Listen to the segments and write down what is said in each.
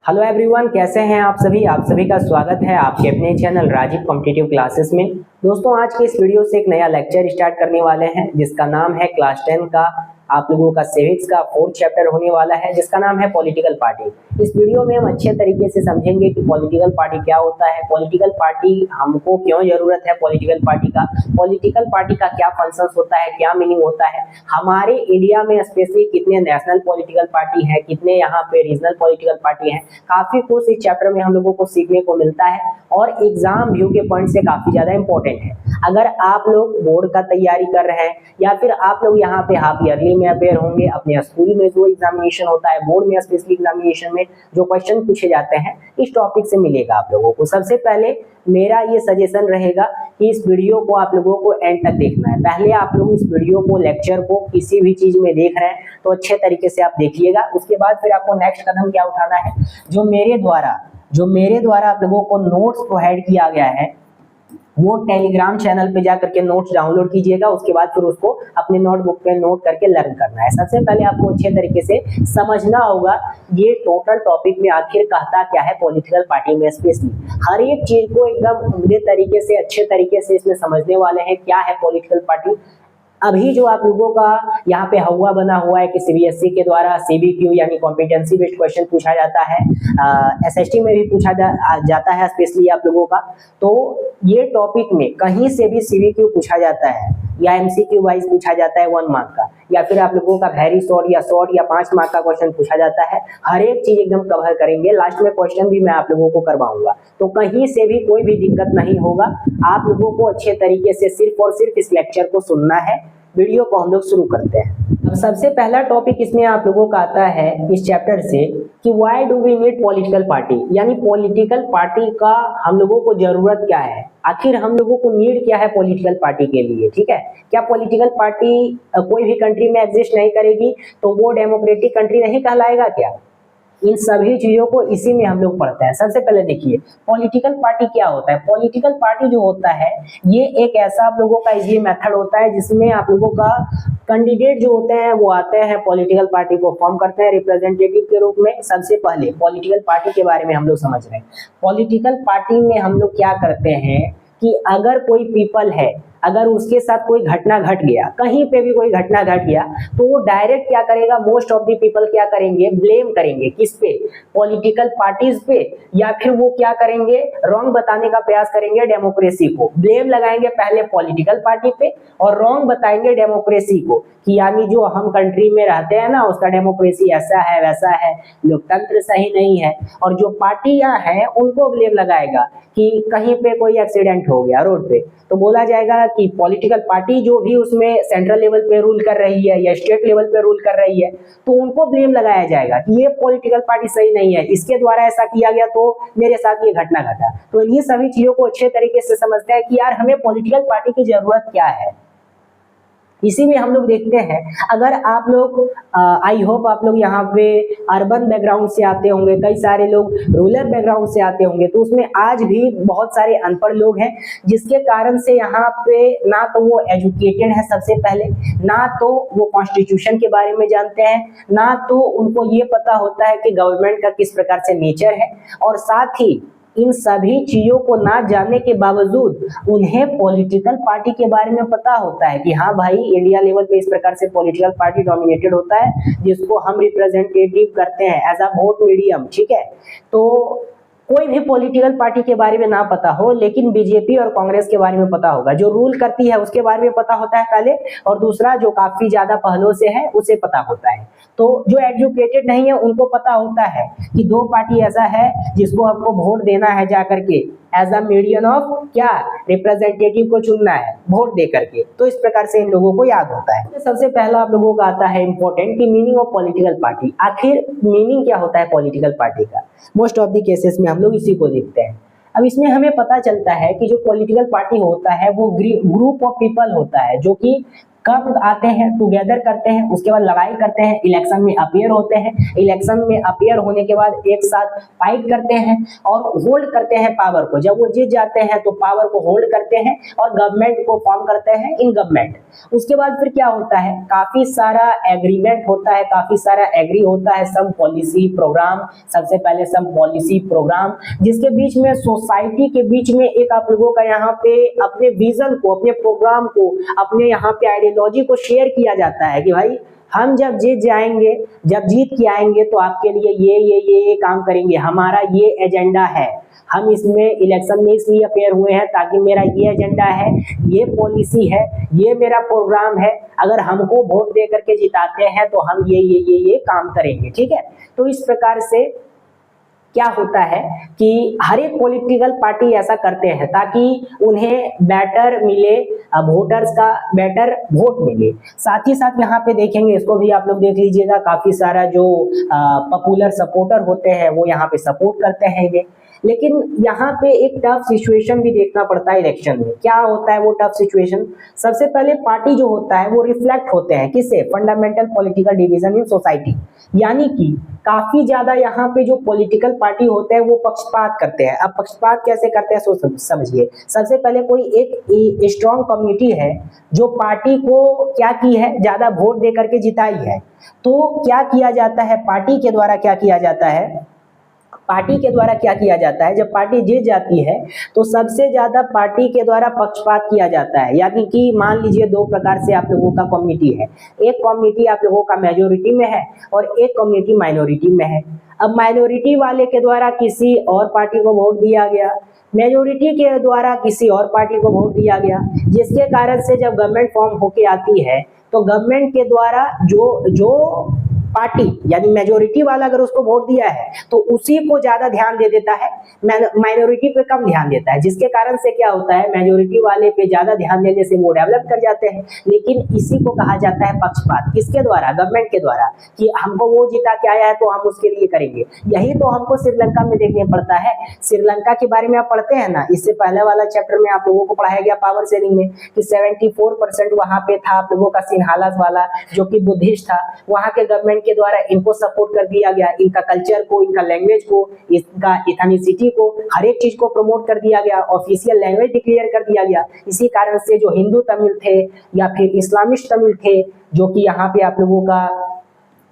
Hello everyone, कैसे हैं आप सभी का स्वागत है आपके अपने चैनल राजीव कॉम्पिटिटिव क्लासेस में। दोस्तों, आज के इस वीडियो से एक नया लेक्चर स्टार्ट करने वाले हैं जिसका नाम है क्लास 10 का आप लोगों का सिविक्स का 4th चैप्टर होने वाला है जिसका नाम है पॉलिटिकल पार्टी। इस वीडियो में हम अच्छे तरीके से समझेंगे कि पॉलिटिकल पार्टी क्या होता है, पॉलिटिकल पार्टी हमको क्यों जरूरत है, पॉलिटिकल पार्टी का क्या फंक्शंस होता है, क्या मीनिंग होता है, हमारे इंडिया में स्पेशली कितने नेशनल पॉलिटिकल पार्टी है, कितने यहाँ पे रीजनल पॉलिटिकल पार्टी है। काफी कुछ इस चैप्टर में हम लोगों को सीखने को मिलता है और एग्जाम व्यू के पॉइंट से काफी ज्यादा इंपॉर्टेंट है। अगर आप लोग बोर्ड का तैयारी कर रहे हैं या फिर आप लोग यहाँ पे हाफ ईयरली में अपेयर होंगे, अपने स्कूल में जो एग्जामिनेशन होता है, बोर्ड में स्पेशली एग्जामिनेशन में जो क्वेश्चन पूछे जाते हैं, इस टॉपिक से मिलेगा आप लोगों को। सबसे पहले मेरा ये सजेशन रहेगा कि इस वीडियो को आप लोगों को एंड तक देखना है। पहले आप लोग इस वीडियो को, लेक्चर को किसी भी चीज में देख रहे हैं तो अच्छे तरीके से आप देखिएगा। उसके बाद फिर आपको नेक्स्ट कदम क्या उठाना है, जो मेरे द्वारा आप लोगों को नोट्स प्रोवाइड किया गया है वो टेलीग्राम चैनल पे जा करके नोट्स डाउनलोड कीजिएगा। उसके बाद फिर उसको अपने नोटबुक पे नोट करके लर्न करना है। सबसे पहले आपको अच्छे तरीके से समझना होगा ये टोटल टॉपिक में आखिर कहता क्या है पॉलिटिकल पार्टी में। स्पेशली हर एक चीज को एकदम उम्दे तरीके से, अच्छे तरीके से इसमें समझने वाले हैं क्या है पॉलिटिकल पार्टी। अभी जो आप लोगों का यहाँ पे हवा बना हुआ है कि सीबीएसई के द्वारा सीबीक्यू यानी कॉम्पिटेंसी बेस्ड क्वेश्चन पूछा जाता है, एसएसटी में भी पूछा जाता है स्पेशली आप लोगों का। तो ये टॉपिक में कहीं से भी सीबीक्यू पूछा जाता है या एमसीक्यू वाइज पूछा जाता है 1 मार्क का, या फिर आप लोगों का वेरी शॉर्ट या 5 मार्क का क्वेश्चन पूछा जाता है। हर एक चीज एकदम कवर करेंगे। लास्ट में क्वेश्चन भी मैं आप लोगों को करवाऊंगा, तो कहीं से भी कोई भी दिक्कत नहीं होगा। आप लोगों को अच्छे तरीके से सिर्फ और सिर्फ इस लेक्चर को सुनना है। वीडियो को हम लोग शुरू करते हैं। अब सबसे पहला टॉपिक इसमें आप लोगों का आता है इस चैप्टर से कि why do we need political party, यानी पॉलिटिकल पार्टी का हम लोगों को जरूरत क्या है, आखिर हम लोगों को नीड क्या है पॉलिटिकल पार्टी के लिए। ठीक है, क्या पॉलिटिकल पार्टी कोई भी कंट्री में एग्जिस्ट नहीं करेगी तो वो डेमोक्रेटिक कंट्री नहीं कहलाएगा क्या? इन सभी चीजों को इसी में हम लोग पढ़ते हैं। सबसे पहले देखिए पॉलिटिकल पार्टी क्या होता है। पॉलिटिकल पार्टी जो होता है ये एक ऐसा आप लोगों का इजी मेथड होता है जिसमें आप लोगों का कैंडिडेट जो होते हैं वो आते हैं, पॉलिटिकल पार्टी को फॉर्म करते हैं रिप्रेजेंटेटिव के रूप में। सबसे पहले पॉलिटिकल पार्टी के बारे में हम लोग समझ रहे हैं। पॉलिटिकल पार्टी में हम लोग क्या करते हैं कि अगर कोई पीपल है, अगर उसके साथ कोई घटना घट गया, कहीं पे भी कोई घटना घट गया, तो वो डायरेक्ट क्या करेगा, मोस्ट ऑफ द पीपल क्या करेंगे, ब्लेम करेंगे किस पे, पॉलिटिकल पार्टीज पे, या फिर वो क्या करेंगे, रॉन्ग बताने का प्रयास करेंगे डेमोक्रेसी को। ब्लेम लगाएंगे पहले पॉलिटिकल पार्टी पे और रॉन्ग बताएंगे डेमोक्रेसी को कि यानी जो हम कंट्री में रहते हैं ना उसका डेमोक्रेसी ऐसा है वैसा है, लोकतंत्र सही नहीं है। और जो पार्टियां हैं उनको ब्लेम लगाएगा कि कहीं पे कोई एक्सीडेंट हो गया रोड पे, तो बोला जाएगा कि पॉलिटिकल पार्टी जो भी उसमें सेंट्रल लेवल पे रूल कर रही है या स्टेट लेवल पे रूल कर रही है तो उनको ब्लेम लगाया जाएगा कि ये पॉलिटिकल पार्टी सही नहीं है, इसके द्वारा ऐसा किया गया तो मेरे साथ ये घटना घटा। तो इन्हीं सभी चीजों को अच्छे तरीके से समझते हैं कि यार हमें पॉलिटिकल पार्टी की जरूरत क्या है। इसी में हम लोग देखते हैं, अगर आप लोग आई होप आप लोग यहाँ पे अर्बन बैकग्राउंड से आते होंगे, कई सारे लोग रूरल बैकग्राउंड से आते होंगे, तो उसमें आज भी बहुत सारे अनपढ़ लोग हैं जिसके कारण से यहाँ पे ना तो वो एजुकेटेड है सबसे पहले, ना तो वो कॉन्स्टिट्यूशन के बारे में जानते हैं, ना तो उनको ये पता होता है कि गवर्नमेंट का किस प्रकार से नेचर है। और साथ ही इन सभी चीजों को ना जानने के बावजूद उन्हें पॉलिटिकल पार्टी के बारे में पता होता है कि हाँ भाई इंडिया लेवल पे इस प्रकार से पॉलिटिकल पार्टी डोमिनेटेड होता है जिसको हम रिप्रेजेंटेटिव करते हैं एज अ वोट मीडियम। ठीक है, तो कोई भी पॉलिटिकल पार्टी के बारे में ना पता हो लेकिन बीजेपी और कांग्रेस के बारे में पता होगा, जो रूल करती है उसके बारे में पता होता है पहले, और दूसरा जो काफी ज्यादा पहलों से है उसे पता होता है। तो जो एजुकेटेड नहीं है उनको पता होता है कि दो पार्टी ऐसा है जिसको हमको वोट देना है जाकर के एज अ मीडियम ऑफ क्या, रिप्रेजेंटेटिव को चुनना है वोट दे करके। तो इस प्रकार से इन लोगों को याद होता है। तो सबसे पहला आप लोगों का आता है इंपॉर्टेंट कि मीनिंग ऑफ पॉलिटिकल पार्टी। आखिर मीनिंग क्या होता है पॉलिटिकल पार्टी का? मोस्ट ऑफ द केसेस में हम लोग इसी को देखते हैं। अब इसमें हमें पता चलता है कि जो पॉलिटिकल पार्टी होता है वो ग्रुप ऑफ पीपल होता है जो कि कब आते हैं, टुगेदर करते हैं, उसके बाद लड़ाई करते हैं, इलेक्शन में अपीयर होते हैं, इलेक्शन में अपीयर होने के बाद एक साथ फाइट करते हैं और होल्ड करते हैं पावर को। जब वो जीत जाते हैं तो पावर को होल्ड करते हैं और गवर्नमेंट को फॉर्म करते हैं इन गवर्नमेंट। उसके बाद फिर क्या होता है, काफी सारा एग्रीमेंट होता है, काफी सारा एग्री होता है, सम पॉलिसी प्रोग्राम, सबसे पहले सम पॉलिसी प्रोग्राम, जिसके बीच में सोसाइटी के बीच में एक आप लोगों का यहाँ पे अपने विजन को, अपने प्रोग्राम को, अपने यहाँ पे आइडियोलॉजी को शेयर किया जाता है कि भाई हम जब जीत जाएंगे, जब जीत के आएंगे तो आपके लिए ये काम करेंगे, हमारा ये एजेंडा है, हम इसमें इलेक्शन में इसलिए अपेयर हुए हैं ताकि मेरा ये एजेंडा है, ये पॉलिसी है, ये मेरा प्रोग्राम है, अगर हमको वोट दे करके जिताते हैं तो हम ये काम करेंगे। ठीक है, तो इस प्रकार से क्या होता है कि हर एक पॉलिटिकल पार्टी ऐसा करते हैं ताकि उन्हें बेटर मिले, वोटर्स का बेटर वोट मिले। साथ ही साथ यहाँ पे देखेंगे, इसको भी आप लोग देख लीजिएगा, काफी सारा जो पॉपुलर सपोर्टर होते हैं वो यहाँ पे सपोर्ट करते हैं ये। लेकिन यहाँ पे एक टफ सिचुएशन भी देखना पड़ता है इलेक्शन में। क्या होता है वो टफ सिचुएशन? सबसे पहले पार्टी जो होता है वो रिफ्लेक्ट होते हैं किससे? Fundamental political division in society, यानी कि काफी ज्यादा यहाँ पे जो पॉलिटिकल पार्टी होते हैं वो पक्षपात करते हैं। अब पक्षपात कैसे करते हैं सोच समझिए। सबसे पहले कोई एक स्ट्रॉन्ग कम्युनिटी है जो पार्टी को क्या की है, ज्यादा वोट दे करके जिताई है, तो क्या किया जाता है, पार्टी के द्वारा क्या किया जाता है, पार्टी के द्वारा क्या किया जाता है, जब पार्टी जीत जाती है तो सबसे ज्यादा पार्टी के द्वारा पक्षपात किया जाता है। यानी कि मान लीजिए दो प्रकार से आप लोगों का कम्युनिटी है, एक कम्युनिटी आप लोगों का मेजोरिटी में है और एक कम्युनिटी माइनॉरिटी में है। अब माइनॉरिटी वाले के द्वारा किसी और पार्टी को वोट दिया गया, मेजोरिटी के द्वारा किसी और पार्टी को वोट दिया गया, जिसके कारण से जब गवर्नमेंट फॉर्म होके आती है तो गवर्नमेंट के द्वारा जो पार्टी यानी मेजोरिटी वाला अगर उसको वोट दिया है तो उसी को ज्यादा ध्यान दे देता है, माइनॉरिटी पे कम ध्यान देता है, जिसके कारण से क्या होता है, मेजोरिटी वाले पे ज्यादा ध्यान देने से वो डेवलप कर जाते हैं। लेकिन इसी को कहा जाता है पक्षपात। किसके द्वारा? गवर्नमेंट के द्वारा, कि हमको वो जीता के आया है तो हम उसके लिए करेंगे। यही तो हमको श्रीलंका में देखने पड़ता है। श्रीलंका के बारे में आप पढ़ते हैं ना, इससे पहले वाला चैप्टर में आप लोगों को पढ़ाया गया पावर शेयरिंग में कि 74% वहां पे था आप लोगों का सिंहालास वाला जो कि बुद्धिस्ट था, वहां के गवर्नमेंट के द्वारा इनको सपोर्ट कर दिया गया, इनका कल्चर को, इनका लैंग्वेज को, इनका इथनिसिटी को, हर एक चीज को प्रमोट कर दिया गया, ऑफिशियल लैंग्वेज डिक्लेयर कर दिया गया। इसी कारण से जो हिंदू तमिल थे या फिर इस्लामिस्ट तमिल थे, जो कि यहाँ पे आप लोगों का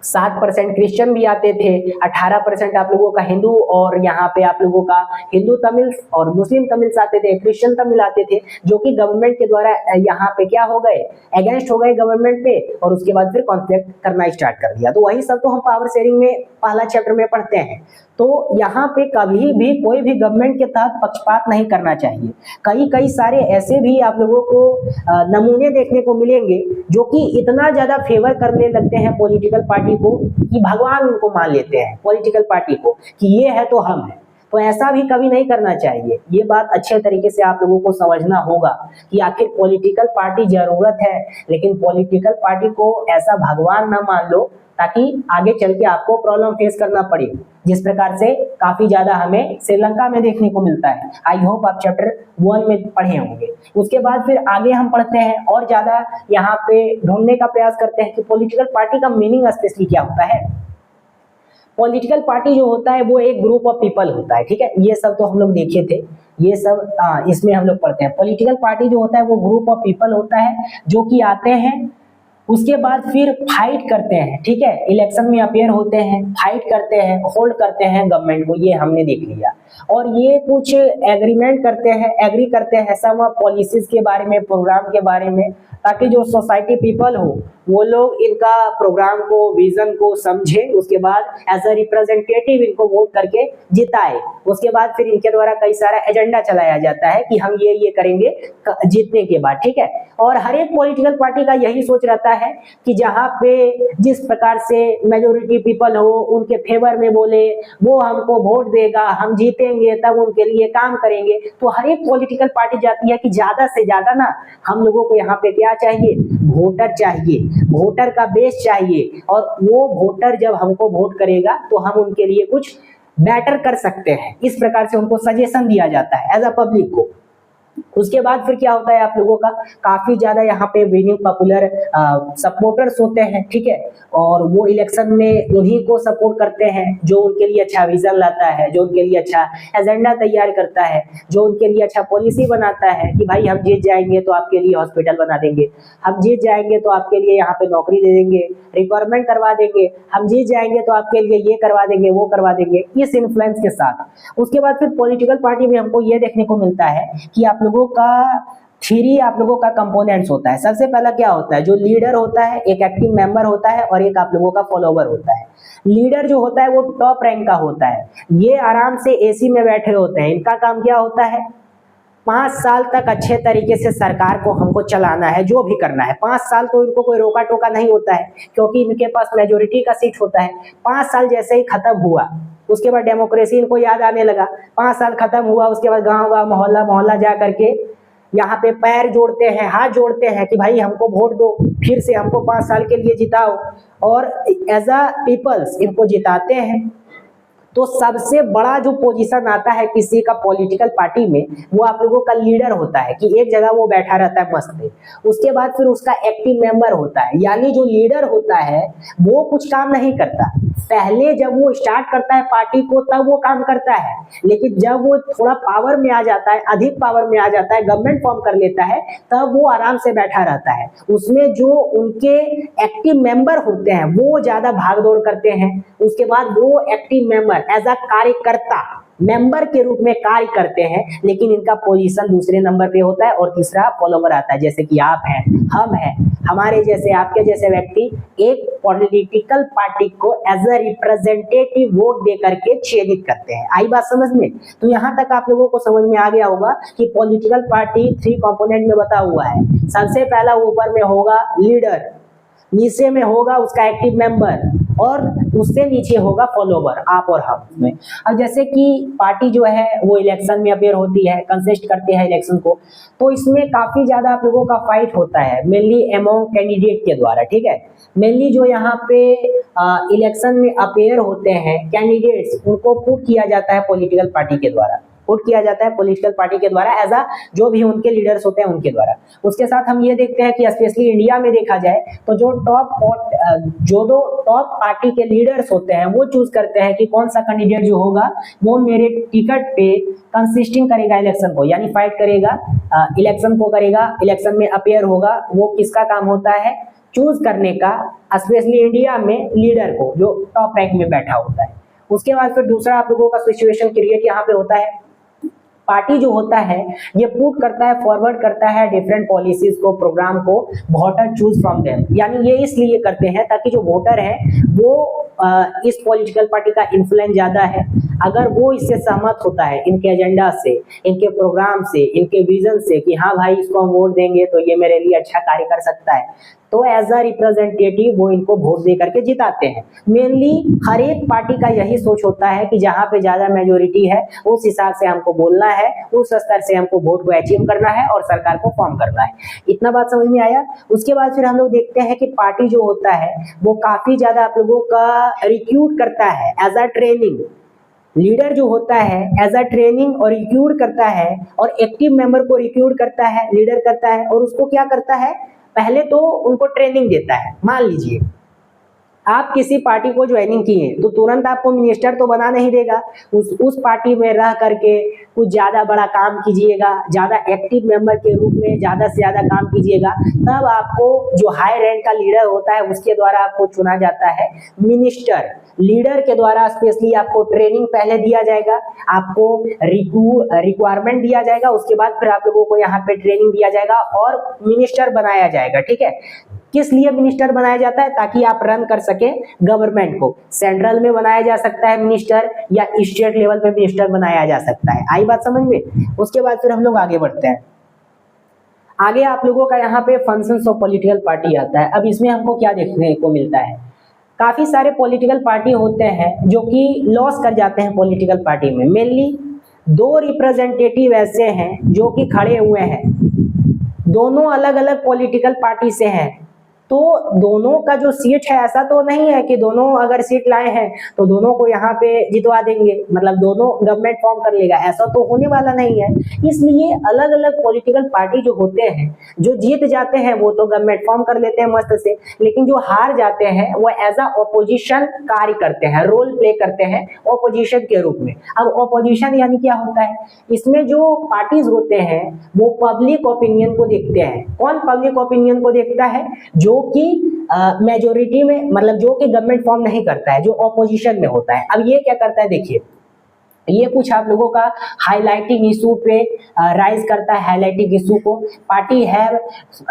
7% क्रिश्चियन भी आते थे, 18% आप लोगों का हिंदू, और यहाँ पे आप लोगों का हिंदू तमिल और मुस्लिम तमिल आते थे, क्रिश्चियन तमिल आते थे, जो कि गवर्नमेंट के द्वारा यहाँ पे क्या हो गए, अगेंस्ट हो गए गवर्नमेंट पे, और उसके बाद फिर कॉन्फ्लिक्ट करना स्टार्ट कर दिया। तो वही सब तो हम पावर शेयरिंग में पहला चैप्टर में पढ़ते हैं। तो यहाँ पे कभी भी कोई भी गवर्नमेंट के तहत पक्षपात नहीं करना चाहिए। कई सारे ऐसे भी आप लोगों को नमूने देखने को मिलेंगे जो कि इतना ज्यादा फेवर करने लगते हैं पॉलिटिकल पार्टी को कि भगवान उनको मान लेते हैं पॉलिटिकल पार्टी को कि ये है तो हम है। तो ऐसा भी कभी नहीं करना चाहिए। ये बात अच्छे तरीके से आप लोगों को समझना होगा कि आखिर पॉलिटिकल पार्टी जरूरत है, लेकिन पॉलिटिकल पार्टी को ऐसा भगवान ना मान लो ताकि आगे चल के आपको प्रॉब्लम फेस करना पड़े, जिस प्रकार से काफी ज्यादा हमें श्रीलंका में देखने को मिलता है। आई होप आप चैप्टर 1 में पढ़े होंगे। उसके बाद फिर आगे हम पढ़ते हैं और ज्यादा यहाँ पे ढूंढने का प्रयास करते हैं कि पॉलिटिकल पार्टी का मीनिंग स्पेशली क्या होता है। पॉलिटिकल पार्टी जो होता है वो एक ग्रुप ऑफ पीपल होता है, ठीक है, ये सब तो हम लोग देखे थे, ये सब इसमें हम लोग पढ़ते हैं। पॉलिटिकल पार्टी जो होता है वो ग्रुप ऑफ पीपल होता है जो कि आते हैं, उसके बाद फिर फाइट करते हैं, ठीक है, इलेक्शन में अपेयर होते हैं, फाइट करते हैं, होल्ड करते हैं गवर्नमेंट को, ये हमने देख लिया। और ये कुछ एग्रीमेंट करते हैं, एग्री करते हैं सम पॉलिसीज के बारे में, प्रोग्राम के बारे में, ताकि जो सोसाइटी पीपल हो वो लोग इनका प्रोग्राम को, विजन को समझे, उसके बाद एज अ रिप्रेजेंटेटिव इनको वोट करके जिताए। उसके बाद फिर इनके द्वारा कई सारा एजेंडा चलाया जाता है कि हम ये करेंगे जीतने के बाद, ठीक है। और हर एक पॉलिटिकल पार्टी का यही सोच रहता है कि जहाँ पे जिस प्रकार से मेजोरिटी पीपल हो उनके फेवर में बोले, वो हमको वोट देगा, हम जीतेंगे, तब उनके लिए काम करेंगे। तो हर एक पॉलिटिकल पार्टी जाती है कि ज्यादा से ज्यादा ना हम लोगों को यहाँ पे क्या चाहिए, वोटर चाहिए, वोटर का बेस चाहिए, और वो वोटर जब हमको वोट करेगा तो हम उनके लिए कुछ बेटर कर सकते हैं। इस प्रकार से उनको सजेशन दिया जाता है एज अ पब्लिक को। उसके बाद फिर क्या होता है आप लोगों का, काफी ज्यादा यहाँ पे विनिंग पॉपुलर सपोर्टर्स होते हैं, ठीक है, और वो इलेक्शन में उन्हीं को सपोर्ट करते हैं जो उनके लिए अच्छा विजन लाता है, जो उनके लिए अच्छा एजेंडा तैयार करता है, जो उनके लिए अच्छा पॉलिसी बनाता है कि भाई हम जीत जाएंगे तो आपके लिए हॉस्पिटल बना देंगे, हम जीत जाएंगे तो आपके लिए यहाँ पे नौकरी दे देंगे, रिक्वायरमेंट करवा देंगे, हम जीत जाएंगे तो आपके लिए ये करवा देंगे, वो करवा देंगे, इस इन्फ्लुएंस के साथ। उसके बाद फिर पॉलिटिकल पार्टी में हमको ये देखने को मिलता है कि आप लोगों का थ्री आप लोगों का कंपोनेंट्स होता है। सबसे पहला क्या होता है, जो लीडर होता है, एक एक्टिव मेंबर होता है और एक आप लोगों का फॉलोवर होता है। लीडर जो होता है वो टॉप रैंक का होता है, ये आराम से एसी में बैठे होते हैं। इनका काम क्या होता है, 5 साल तक अच्छे तरीके से सरकार को हमको चलाना है, जो भी करना है। 5 साल तो इनको कोई रोका टोका नहीं होता है, क्योंकि इनके पास मेजोरिटी का सीट होता है। 5 साल जैसे ही खत्म हुआ, उसके बाद डेमोक्रेसी इनको याद आने लगा। 5 साल खत्म हुआ, उसके बाद गांव गांव मोहल्ला मोहल्ला जा करके यहाँ पे पैर जोड़ते हैं, हाथ जोड़ते हैं कि भाई हमको वोट दो, फिर से हमको 5 साल के लिए जिताओ, और एज अ पीपल्स इनको जिताते हैं। तो सबसे बड़ा जो पोजीशन आता है किसी का पॉलिटिकल पार्टी में, वो आप लोगों का लीडर होता है कि एक जगह वो बैठा रहता है मस्त पे। उसके बाद फिर उसका एक्टिव मेंबर होता है, यानी जो लीडर होता है वो कुछ काम नहीं करता। पहले जब वो स्टार्ट करता है पार्टी को तब वो काम करता है, लेकिन जब वो थोड़ा पावर में आ जाता है, अधिक पावर में आ जाता है, गवर्नमेंट फॉर्म कर लेता है, तब वो आराम से बैठा रहता है। उसमें जो उनके एक्टिव मेंबर होते हैं वो ज्यादा भागदौड़ करते हैं। उसके बाद वो एक्टिव मेंबर एज अ कार्यकर्ता मेंबर के रूप में कार्य करते हैं, लेकिन इनका पोजीशन दूसरे नंबर पे होता है, और तीसरा फॉलोवर आता है, जैसे कि आप हैं, हम हैं, हमारे जैसे आपके जैसे व्यक्ति एक पॉलिटिकल पार्टी को एज अ रिप्रेजेंटेटिव वोट दे करके चयनित करते हैं। आई बात समझ में? तो यहाँ तक आप लोगों को समझ में आ गया होगा कि पॉलिटिकल पार्टी 3 कंपोनेंट में बता हुआ है। सबसे पहला ऊपर में होगा लीडर, नीचे में होगा उसका एक्टिव मेंबर, और उससे नीचे होगा फॉलोवर, आप और हम में। अब जैसे कि पार्टी जो है वो इलेक्शन में अपेयर होती है, कंटेस्ट करते हैं इलेक्शन को, तो इसमें काफी ज्यादा आप लोगों का फाइट होता है, मेनली अमंग कैंडिडेट के द्वारा, ठीक है। मेनली जो यहाँ पे इलेक्शन में अपेयर होते हैं कैंडिडेट्स, उनको पुट किया जाता है पॉलिटिकल पार्टी के द्वारा, पुट किया जाता है पॉलिटिकल पार्टी के द्वारा एज अ जो भी उनके लीडर्स होते हैं उनके द्वारा। उसके साथ हम ये देखते हैं कि स्पेशली इंडिया में देखा जाए तो जो दो टॉप पार्टी के लीडर्स होते हैं वो चूज करते हैं कि कौन सा कैंडिडेट जो होगा वो मेरे टिकट पे कंसिस्टिंग करेगा इलेक्शन को, यानी फाइट करेगा, इलेक्शन को करेगा, इलेक्शन में अपेयर होगा। वो किसका काम होता है, चूज करने का, स्पेशली इंडिया में लीडर को जो टॉप रैंक में बैठा होता है। उसके बाद फिर दूसरा आप लोगों का सिचुएशन क्रिएट यहाँ पे होता है, पार्टी जो होता है ये पुट करता है, फॉरवर्ड करता है डिफरेंट पॉलिसीज को, प्रोग्राम को, वोटर चूज फ्रॉम देम, यानी ये इसलिए करते हैं ताकि जो वोटर है वो इस पॉलिटिकल पार्टी का इन्फ्लुएंस ज्यादा है, अगर वो इससे सहमत होता है, इनके एजेंडा से, इनके प्रोग्राम से, इनके विजन से कि हाँ भाई इसको हम वोट देंगे तो ये मेरे लिए अच्छा कार्य कर सकता है, तो एज अ रिप्रेजेंटेटिव वो इनको वोट दे करके जिताते हैं। मेनली हर एक पार्टी का यही सोच होता है कि जहां पे ज्यादा मेजोरिटी है उस हिसाब से हमको बोलना है, उस स्तर से हमको वोट को अचीव करना है और सरकार को फॉर्म करना है। इतना बात समझ में आया? उसके बाद फिर हम लोग देखते हैं कि पार्टी जो होता है वो काफी ज्यादा आप लोगों का रिक्रूट करता है एज अ ट्रेनिंग। लीडर जो होता है एज अ ट्रेनिंग और रिक्रूट करता है, और एक्टिव मेंबर को रिक्रूट करता है, लीडर करता है, और उसको क्या करता है, पहले तो उनको ट्रेनिंग देता है। मान लीजिए आप किसी पार्टी को ज्वाइनिंग किए तो तुरंत आपको मिनिस्टर तो बना नहीं देगा, उस पार्टी में रह करके कुछ ज्यादा बड़ा काम कीजिएगा, ज्यादा एक्टिव मेंबर के रूप में ज्यादा से ज्यादा काम कीजिएगा, तब आपको जो हाई रैंक का लीडर होता है उसके द्वारा आपको चुना जाता है मिनिस्टर। लीडर के द्वारा स्पेशली आपको ट्रेनिंग पहले दिया जाएगा, आपको रिक्वायरमेंट दिया जाएगा, उसके बाद फिर आप लोगों को यहाँ पे ट्रेनिंग दिया जाएगा और मिनिस्टर बनाया जाएगा, ठीक है। किस लिए मिनिस्टर बनाया जाता है? ताकि आप रन कर सके गवर्नमेंट को। सेंट्रल में बनाया जा सकता है मिनिस्टर, या स्टेट लेवल पे मिनिस्टर बनाया जा सकता है। आई बात समझ में? उसके बाद फिर हम लोग आगे बढ़ते हैं। आगे आप लोगों का यहाँ पे फंक्शंस ऑफ पॉलिटिकल पार्टी आता है। अब इसमें हमको क्या देखने को मिलता है, काफी सारे पॉलिटिकल पार्टी होते हैं जो कि लॉस कर जाते हैं पॉलिटिकल पार्टी में। मेनली 2 रिप्रेजेंटेटिव ऐसे हैं जो कि खड़े हुए हैं, दोनों अलग अलग पॉलिटिकल पार्टी से हैं, तो दोनों का जो सीट है ऐसा तो नहीं है कि दोनों अगर सीट लाए हैं तो दोनों को यहाँ पे जितवा देंगे, मतलब दोनों गवर्नमेंट फॉर्म कर लेगा, ऐसा तो होने वाला नहीं है। इसलिए अलग अलग पॉलिटिकल पार्टी जो होते हैं, जो जीत जाते हैं वो तो गवर्नमेंट फॉर्म कर लेते हैं मस्त से, लेकिन जो हार जाते हैं वो एज अ ऑपोजिशन कार्य करते हैं, रोल प्ले करते हैं ऑपोजिशन के रूप में। अब ऑपोजिशन यानी क्या होता है, इसमें जो पार्टीज होते हैं वो पब्लिक ओपिनियन को देखते हैं। कौन पब्लिक ओपिनियन को देखता है? जो कि मेजोरिटी में, मतलब जो कि गवर्नमेंट फॉर्म नहीं करता है, जो ऑपोजिशन में होता है। अब ये क्या करता है, देखिए ये कुछ आप लोगों का हाईलाइटिंग इशू पे राइज करता है, हाईलाइटिंग इशू को। Party have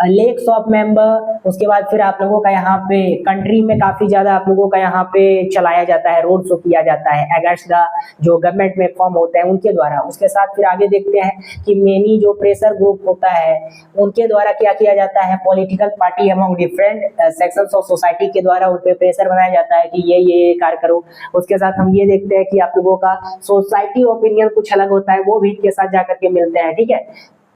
lacks of member, उसके बाद फिर आप लोगों का यहाँ पे कंट्री में काफी ज्यादा आप लोगों का यहाँ पे चलाया जाता है, रोड शो किया जाता है अगेंस्ट द जो गवर्नमेंट में फॉर्म होते हैं उनके द्वारा। उसके साथ फिर आगे देखते हैं कि मेनी जो प्रेशर ग्रुप होता है उनके द्वारा क्या किया जाता है, political party among different sections of society के द्वारा उन पे प्रेशर बनाया जाता है कि ये कार्य करो। उसके साथ हम ये देखते हैं कि आप लोगों का सोसाइटी ओपिनियन कुछ अलग होता है, वो भी इनके साथ जाकर के मिलते हैं, ठीक है।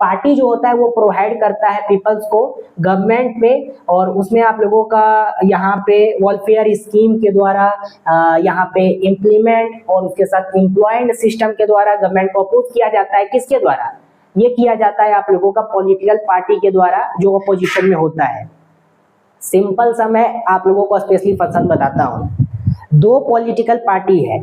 पार्टी जो होता है वो प्रोवाइड करता है पीपल्स को गवर्नमेंट पे, और उसमें आप लोगों का यहाँ पे वेलफेयर स्कीम के द्वारा यहाँ पे इम्प्लीमेंट, और उसके साथ एम्प्लॉयमेंट सिस्टम के द्वारा गवर्नमेंट को अपोज किया जाता है। किसके द्वारा ये किया जाता है? आप लोगों का पॉलिटिकल पार्टी के द्वारा जो अपोजिशन में होता है। सिंपल सा मैं आप लोगों को स्पेशली फंक्शन बताता हूँ। दो पॉलिटिकल पार्टी है,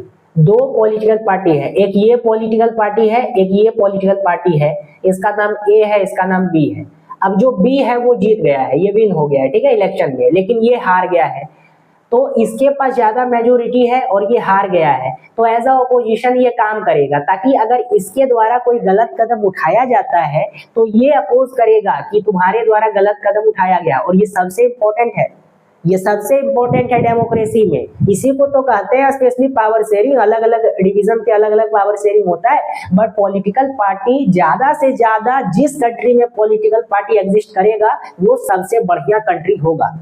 एक ये पॉलिटिकल पार्टी है, एक ये पॉलिटिकल पार्टी है। इसका नाम ए है, इसका नाम बी है। अब जो बी है वो जीत गया है, ये विन हो गया है, ठीक है, इलेक्शन में, लेकिन ये हार गया है। तो इसके पास ज्यादा मेजोरिटी है और ये हार गया है, तो एज अ ऑपोजिशन ये काम करेगा, ताकि अगर इसके द्वारा कोई गलत कदम उठाया जाता है तो ये अपोज करेगा कि तुम्हारे द्वारा गलत कदम उठाया गया। और ये सबसे इम्पोर्टेंट है, ये सबसे इम्पोर्टेंट है डेमोक्रेसी में। इसी को तो कहते हैं स्पेशली पावर शेयरिंग। अलग अलग डिवीजन पे अलग अलग पावर शेयरिंग होता है, बट पॉलिटिकल पार्टी ज्यादा से ज्यादा जिस कंट्री में पॉलिटिकल पार्टी एग्जिस्ट करेगा वो सबसे बढ़िया कंट्री होगा,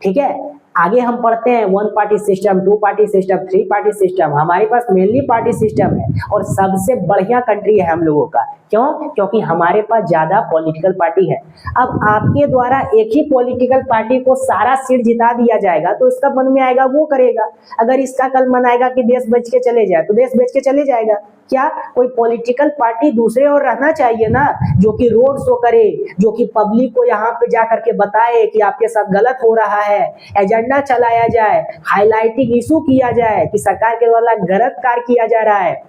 ठीक है। आगे हम पढ़ते हैं 1 party system, 2 party system, 3 party system. हमारे पास मेनली पार्टी सिस्टम है और सबसे बढ़िया कंट्री है हम लोगों का। क्यों? क्योंकि हमारे पास ज्यादा पॉलिटिकल पार्टी है। अब आपके द्वारा एक ही पॉलिटिकल पार्टी को सारा सीट जिता दिया जाएगा तो इसका मन में आएगा वो करेगा। अगर इसका कल मन आएगा कि देश बेच के चले जाए तो देश बेच के चले जाएगा। क्या कोई पॉलिटिकल पार्टी दूसरे और रहना चाहिए ना, जो कि रोड शो करे, जो कि पब्लिक को यहाँ पे जा करके बताए कि आपके साथ गलत हो रहा है, एजेंडा चलाया जाए, हाईलाइटिंग इशू किया जाए कि सरकार के द्वारा गलत कार्य किया जा रहा है,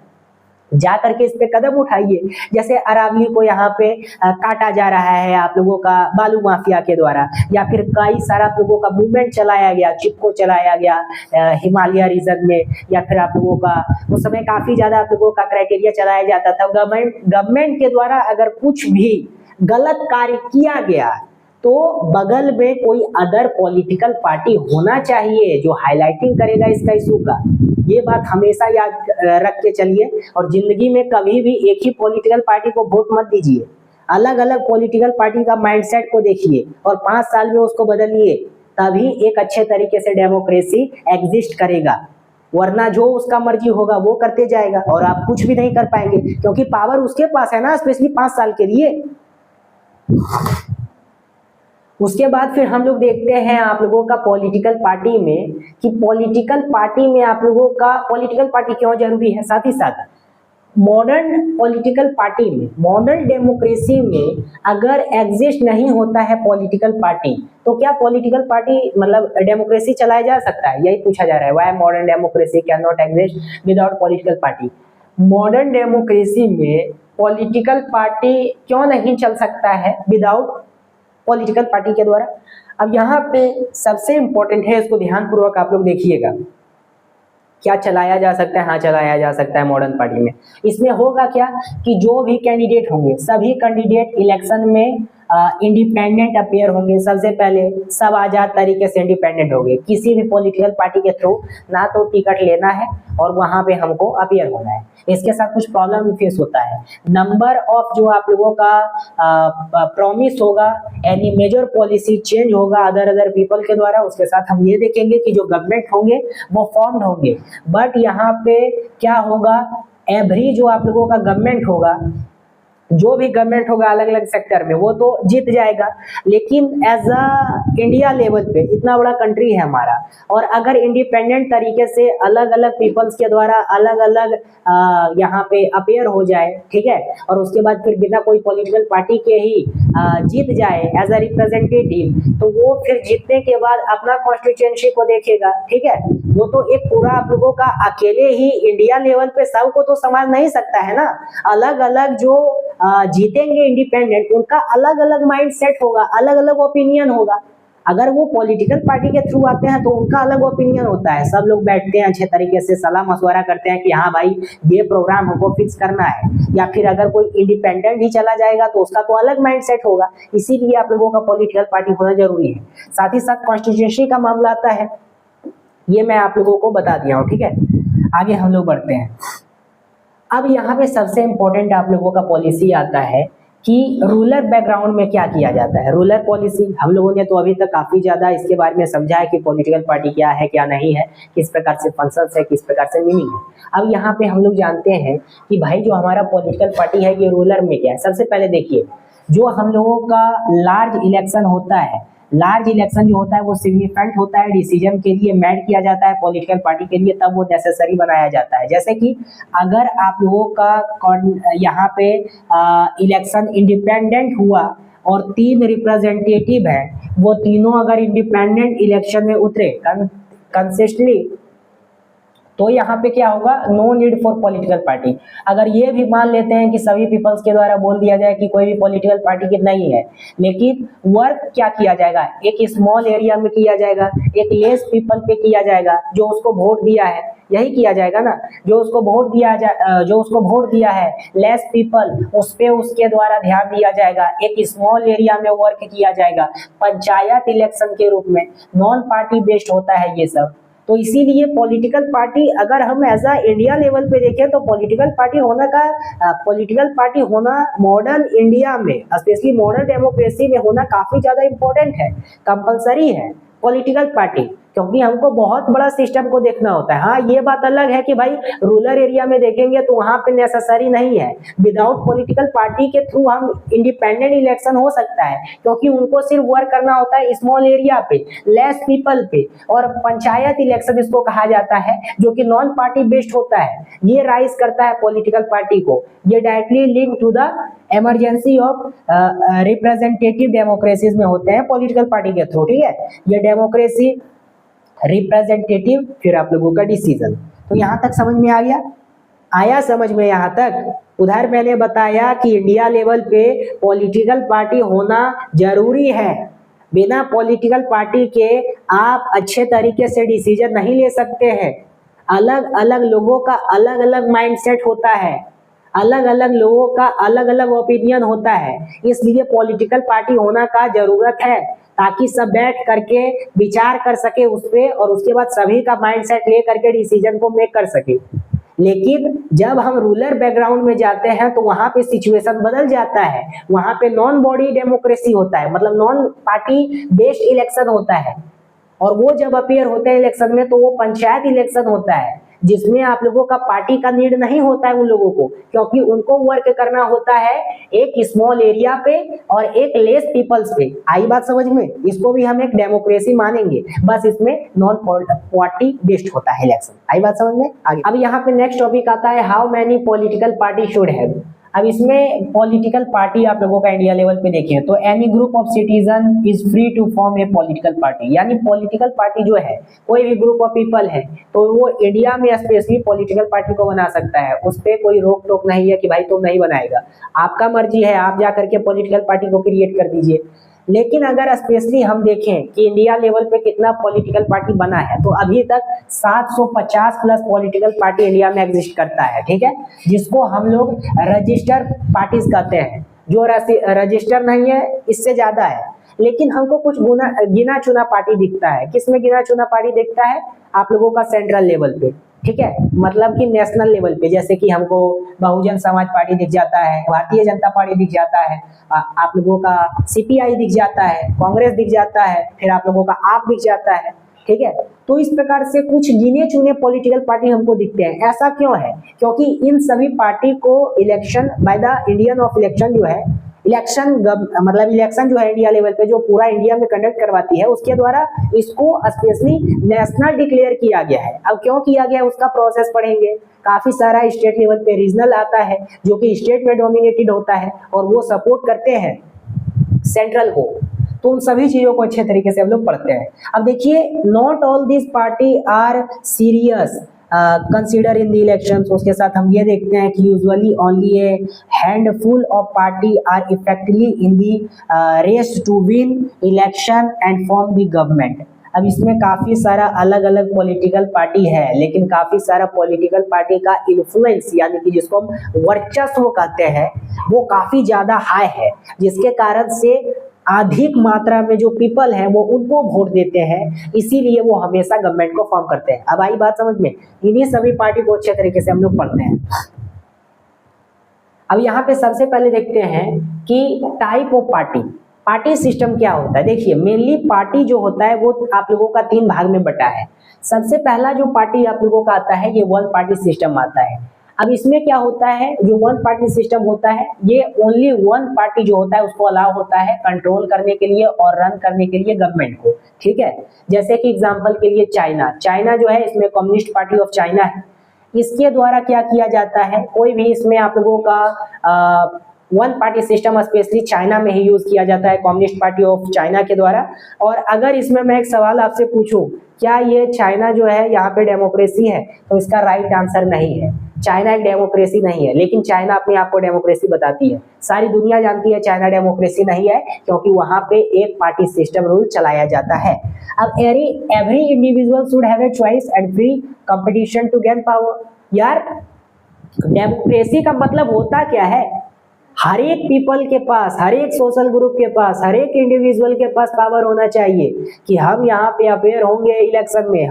जा करके इस पे कदम उठाइए। जैसे अरावली को यहाँ पे काटा जा रहा है आप लोगों का बालू माफिया के द्वारा, या फिर कई सारा आप लोगों का मूवमेंट चलाया गया, चिपको चलाया गया हिमालय रीजन में, या फिर आप लोगों का उस समय काफी ज्यादा आप लोगों का क्राइटेरिया चलाया जाता था। गवर्नमेंट के द्वारा अगर कुछ भी गलत कार्य किया गया तो बगल में कोई अदर पॉलिटिकल पार्टी होना चाहिए जो हाईलाइटिंग करेगा इसका इशू का। ये बात हमेशा याद रख के चलिए, और जिंदगी में कभी भी एक ही पॉलिटिकल पार्टी को वोट मत दीजिए। अलग अलग पॉलिटिकल पार्टी का माइंडसेट को देखिए और 5 साल में उसको बदलिए, तभी एक अच्छे तरीके से डेमोक्रेसी एग्जिस्ट करेगा। वरना जो उसका मर्जी होगा वो करते जाएगा और आप कुछ भी नहीं कर पाएंगे, क्योंकि पावर उसके पास है ना, स्पेशली 5 साल के लिए। उसके बाद फिर हम लोग देखते हैं आप लोगों का पॉलिटिकल पार्टी में कि पॉलिटिकल पार्टी में आप लोगों का पॉलिटिकल पार्टी क्यों जरूरी है। साथ ही साथ मॉडर्न पॉलिटिकल पार्टी में, मॉडर्न डेमोक्रेसी में अगर एग्जिस्ट नहीं होता है पॉलिटिकल पार्टी तो क्या पॉलिटिकल पार्टी मतलब डेमोक्रेसी चलाया जा सकता है? यही पूछा जा रहा है, why modern democracy can not exist without political party. Modern democracy में पॉलिटिकल पार्टी क्यों नहीं चल सकता है विदाउट पॉलिटिकल पार्टी के द्वारा? अब यहाँ पे सबसे इंपॉर्टेंट है, इसको ध्यान पूर्वक आप लोग देखिएगा, क्या चलाया जा सकता है? हाँ, चलाया जा सकता है मॉडर्न पार्टी में। इसमें होगा क्या कि जो भी कैंडिडेट होंगे, सभी कैंडिडेट इलेक्शन में इंडिपेंडेंट अपेयर होंगे। सबसे पहले सब आजाद तरीके से इंडिपेंडेंट होंगे, किसी भी पॉलिटिकल पार्टी के थ्रू ना तो टिकट लेना है और वहां पे हमको अपेयर होना है। इसके साथ कुछ प्रॉब्लम फेस होता है। नंबर ऑफ जो आप लोगों का प्रॉमिस होगा, एनी मेजर पॉलिसी चेंज होगा अदर पीपल के द्वारा। उसके साथ हम ये देखेंगे कि जो गवर्नमेंट होंगे वो फॉर्म्ड होंगे, बट यहाँ पे क्या होगा, एवरी जो आप लोगों का गवर्नमेंट होगा जो भी गवर्नमेंट होगा अलग अलग सेक्टर में वो तो जीत जाएगा। लेकिन एज अ इंडिया लेवल पे इतना बड़ा कंट्री है हमारा, और अगर इंडिपेंडेंट तरीके से अलग अलग पीपल्स के द्वारा अलग अलग यहाँ पे अपेयर हो जाए, ठीक है, और उसके बाद फिर बिना कोई पॉलिटिकल पार्टी के ही जीत जाए एज अ रिप्रेजेंटेटिव, तो वो फिर जीतने के बाद अपना कॉन्स्टिट्यूएंसी को देखेगा, ठीक है। वो तो एक पूरा आप लोगों का अकेले ही इंडिया लेवल पे सबको तो संभाल नहीं सकता है ना। अलग अलग जो जीतेंगे इंडिपेंडेंट, उनका अलग अलग माइंड सेट होगा, अलग अलग ओपिनियन होगा। अगर वो पॉलिटिकल पार्टी के थ्रू आते हैं तो उनका अलग ओपिनियन होता है, सब लोग बैठते हैं अच्छे तरीके से सलाह मशवरा करते हैं कि हाँ भाई ये प्रोग्राम हमको फिक्स करना है। या फिर अगर कोई इंडिपेंडेंट ही चला जाएगा तो उसका तो अलग माइंड सेट होगा। इसीलिए आप लोगों का पॉलिटिकल पार्टी होना जरूरी है। साथ ही साथ कॉन्स्टिट्यूएंसी का मामला आता है, ये मैं आप लोगों को बता दिया हूँ, ठीक है। आगे हम लोग बढ़ते हैं। अब यहाँ पे सबसे इम्पोर्टेंट आप लोगों का पॉलिसी आता है कि रूरल बैकग्राउंड में क्या किया जाता है। रूरल पॉलिसी हम लोगों ने तो अभी तक काफ़ी ज़्यादा इसके बारे में समझा है कि पॉलिटिकल पार्टी क्या है क्या नहीं है, किस प्रकार से फंक्शंस है, किस प्रकार से मीनिंग है। अब यहाँ पे हम लोग जानते हैं कि भाई जो हमारा पॉलिटिकल पार्टी है ये रूरल में क्या है। सबसे पहले देखिए, जो हम लोगों का लार्ज इलेक्शन होता है, लार्ज इलेक्शन जो होता है वो सिग्निफिकेंट होता है, डिसीजन के लिए मेड किया जाता है पॉलिटिकल पार्टी के लिए, तब वो नेसेसरी बनाया जाता है। जैसे कि अगर आप लोगों का यहाँ पे इलेक्शन इंडिपेंडेंट हुआ और 3 रिप्रेजेंटेटिव हैं, वो तीनों अगर इंडिपेंडेंट इलेक्शन में उतरे कंसिस्टेंटली, तो यहाँ पे क्या होगा, no need for political party. अगर ये भी मान लेते हैं कि सभी पीपल्स के द्वारा बोल दिया जाए कि कोई भी पॉलिटिकल पार्टी की नहीं है, लेकिन वर्क क्या किया जाएगा, एक स्मॉल एरिया में किया जाएगा, एक लेस पीपल पे किया जाएगा, जो उसको वोट दिया है, यही किया जाएगा ना। जो उसको वोट दिया है लेस पीपल, उस पे उसके द्वारा ध्यान दिया जाएगा, एक स्मॉल एरिया में वर्क किया जाएगा, पंचायत इलेक्शन के रूप में, नॉन पार्टी बेस्ड होता है ये सब। तो इसीलिए पॉलिटिकल पार्टी अगर हम एज अ इंडिया लेवल पे देखें तो पॉलिटिकल पार्टी होना मॉडर्न इंडिया में, स्पेशली मॉडर्न डेमोक्रेसी में होना काफी ज्यादा इम्पोर्टेंट है, कंपलसरी है पॉलिटिकल पार्टी, क्योंकि हमको बहुत बड़ा सिस्टम को देखना होता है। हाँ, ये बात अलग है कि भाई रूरल एरिया में देखेंगे तो वहां पे नेसेसरी नहीं है, विदाउट पॉलिटिकल पार्टी के थ्रू हम इंडिपेंडेंट इलेक्शन हो सकता है, क्योंकि उनको सिर्फ वर्क करना होता है स्मॉल एरिया पे, लेस पीपल पे। और पंचायत इलेक्शन इसको कहा जाता है, जो कि नॉन पार्टी बेस्ड होता है, ये राइज करता है पॉलिटिकल पार्टी को। ये directly link to the emergency of representative democracies में होते हैं पॉलिटिकल पार्टी के थ्रू, ठीक है। ये डेमोक्रेसी, रिप्रेजेंटेटिव, फिर आप लोगों का डिसीजन। तो यहाँ तक समझ में आ गया? आया समझ में यहाँ तक? उधर मैंने बताया कि इंडिया लेवल पे पॉलिटिकल पार्टी होना जरूरी है, बिना पॉलिटिकल पार्टी के आप अच्छे तरीके से डिसीजन नहीं ले सकते हैं। अलग अलग लोगों का अलग अलग माइंडसेट होता है, अलग अलग लोगों का अलग अलग ओपिनियन होता है, इसलिए पॉलिटिकल पार्टी होना का जरूरत है, ताकि सब बैठ करके विचार कर सके उस पे, और उसके बाद सभी का माइंडसेट ले करके डिसीजन को मेक कर सके। लेकिन जब हम रूरल बैकग्राउंड में जाते हैं तो वहां पे सिचुएशन बदल जाता है, वहां पे नॉन बॉडी डेमोक्रेसी होता है, मतलब नॉन पार्टी बेस्ड इलेक्शन होता है। और वो जब अपियर होते हैं इलेक्शन में तो वो पंचायत इलेक्शन होता है, जिसमें आप लोगों का पार्टी का नीड नहीं होता है उन लोगों को, क्योंकि उनको वर्क करना होता है एक स्मॉल एरिया पे और एक लेस पीपल्स पे। आई बात समझ में? इसको भी हम एक डेमोक्रेसी मानेंगे, बस इसमें नॉन पार्टी बेस्ड होता है इलेक्शन। आई बात समझ में? आगे अब यहाँ पे नेक्स्ट टॉपिक आता है, how many political party should have. अब इसमें पॉलिटिकल पार्टी आप लोगों का इंडिया लेवल पे देखें तो any group of citizen is free to form a political party, यानी पॉलिटिकल पार्टी जो है, कोई भी ग्रुप ऑफ पीपल है तो वो इंडिया में स्पेशली पॉलिटिकल पार्टी को बना सकता है। उस पर कोई रोक टोक नहीं है कि भाई तुम नहीं बनाएगा, आपका मर्जी है, आप जा करके पॉलिटिकल पार्टी को क्रिएट कर दीजिए। लेकिन अगर स्पेशली हम देखें कि इंडिया लेवल पे कितना पॉलिटिकल पार्टी बना है, तो अभी तक 750 प्लस पॉलिटिकल पार्टी इंडिया में एग्जिस्ट करता है, ठीक है, जिसको हम लोग रजिस्टर पार्टीज कहते हैं। जो रजिस्टर नहीं है इससे ज्यादा है, लेकिन हमको कुछ गिना चुना पार्टी दिखता है। किसमें गिना चुना पार्टी दिखता है? आप लोगों का सेंट्रल लेवल पे, ठीक है, मतलब कि नेशनल लेवल पे, जैसे कि हमको बहुजन समाज पार्टी दिख जाता है, भारतीय जनता पार्टी दिख जाता है, आप लोगों का सीपीआई दिख जाता है, कांग्रेस दिख जाता है, फिर आप लोगों का आप दिख जाता है। ठीक है। तो इस प्रकार से कुछ गिने चुने पॉलिटिकल पार्टी हमको दिखते हैं। ऐसा क्यों है? क्योंकि इन सभी पार्टी को election by the Indian of election जो है, मतलब इलेक्शन जो है इंडिया लेवल पे जो पूरा इंडिया में कंडक्ट करवाती है, उसके द्वारा इसको स्पेशली नेशनल डिक्लेयर किया गया है। अब क्यों किया गया है उसका प्रोसेस पढ़ेंगे। काफी सारा स्टेट लेवल पे रीजनल आता है जो कि स्टेट में डोमिनेटेड होता है और वो सपोर्ट करते हैं सेंट्रल को। तो उन सभी चीजों को अच्छे तरीके से हम लोग पढ़ते हैं। अब देखिए, not all this party are serious consider in the elections. उसके साथ हम ये देखते हैं कि usually only a handful of party are effectively in the race to win election and form the government. अब इसमें काफी सारा अलग अलग पॉलिटिकल पार्टी है, लेकिन काफी सारा पॉलिटिकल पार्टी का इन्फ्लुएंस यानी कि जिसको हम वर्चस्व कहते हैं वो काफी ज्यादा हाई है, जिसके कारण से अधिक मात्रा में जो पीपल है वो उनको वोट देते हैं, इसीलिए वो हमेशा गवर्नमेंट को फॉर्म करते हैं। अब आई बात समझ में। इन्हीं सभी पार्टी को अच्छे तरीके से हम लोग पढ़ते हैं। अब यहाँ पे सबसे पहले देखते हैं कि टाइप ऑफ पार्टी सिस्टम क्या होता है। देखिए, मेनली पार्टी जो होता है वो आप लोगों का 3 भाग में बटा है। सबसे पहला जो पार्टी आप लोगों का आता है ये वन पार्टी सिस्टम आता है। अब इसमें क्या होता है, जो वन पार्टी सिस्टम होता है ये ओनली वन पार्टी जो होता है उसको अलाउ होता है कंट्रोल करने के लिए और रन करने के लिए गवर्नमेंट को, ठीक है। जैसे कि एग्जांपल के लिए चाइना जो है, इसमें कम्युनिस्ट पार्टी ऑफ चाइना है। इसके द्वारा क्या किया जाता है, कोई भी इसमें आप लोगों का one party system specially China में ही यूज किया जाता है, कम्युनिस्ट पार्टी ऑफ चाइना के द्वारा। और अगर इसमें मैं एक सवाल आपसे पूछूं, क्या ये चाइना जो है यहाँ पे डेमोक्रेसी है, तो इसका राइट आंसर नहीं है। चाइना एक डेमोक्रेसी नहीं है, लेकिन चाइना अपने आप को डेमोक्रेसी बताती है। सारी दुनिया जानती है चाइना डेमोक्रेसी नहीं है, क्योंकि वहां पे एक पार्टी सिस्टम रूल चलाया जाता है। अब every individual should have a choice and free competition to gain power. यार, डेमोक्रेसी का मतलब होता क्या है? हर एक पीपल के पास, हर एक सोशल ग्रुप के पास, हर एक इंडिविजुअल के पास पावर होना चाहिए कि हम यहाँ पे अपेयर होंगे इलेक्शन में,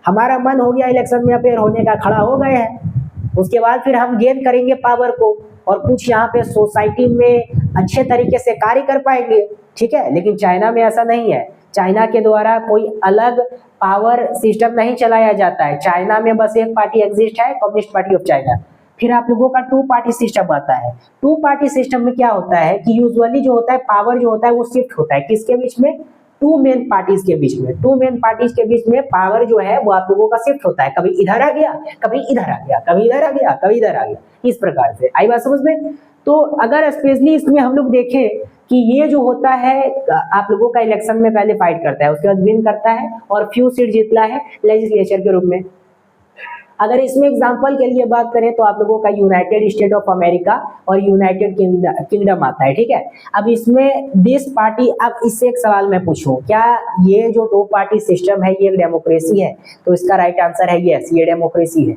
हमारा मन हो गया इलेक्शन में अपेयर होने का, खड़ा हो गए हैं, उसके बाद फिर हम गेन करेंगे पावर को और कुछ यहाँ पे सोसाइटी में अच्छे तरीके से कार्य कर पाएंगे, ठीक है। लेकिन चाइना में ऐसा नहीं है। चाइना के द्वारा कोई अलग पावर सिस्टम नहीं चलाया जाता है। चाइना में बस एक पार्टी एग्जिस्ट है, कम्युनिस्ट पार्टी ऑफ चाइना। फिर आप लोगों का 2 पार्टी सिस्टम आता है। 2 पार्टी सिस्टम में क्या होता है कि यूजुअली जो होता है पावर जो होता है वो शिफ्ट होता है किसके बीच में? 2 मेन पार्टीज के बीच में। 2 मेन पार्टीज के बीच में पावर जो है वो आप लोगों का शिफ्ट होता है, कभी इधर आ गया, कभी इधर आ गया, कभी इधर आ गया, कभी इधर आ गया, इस प्रकार से। आई बात समझ में? तो अगर स्पेशली इसमें हम लोग देखें कि ये जो होता है आप लोगों का इलेक्शन में पहले फाइट करता है, उसके बाद विन करता है और फ्यू सीट जीतता है लेजिस्लेचर के रूप में। अगर इसमें एग्जांपल के लिए बात करें तो आप लोगों का यूनाइटेड स्टेट ऑफ अमेरिका और यूनाइटेड किंगडम आता है, ठीक है। अब इसमें दिस पार्टी, अब इससे एक सवाल मैं पूछूं, क्या ये जो 2 पार्टी सिस्टम है ये एक डेमोक्रेसी है? तो इसका राइट आंसर है यस, ये डेमोक्रेसी है।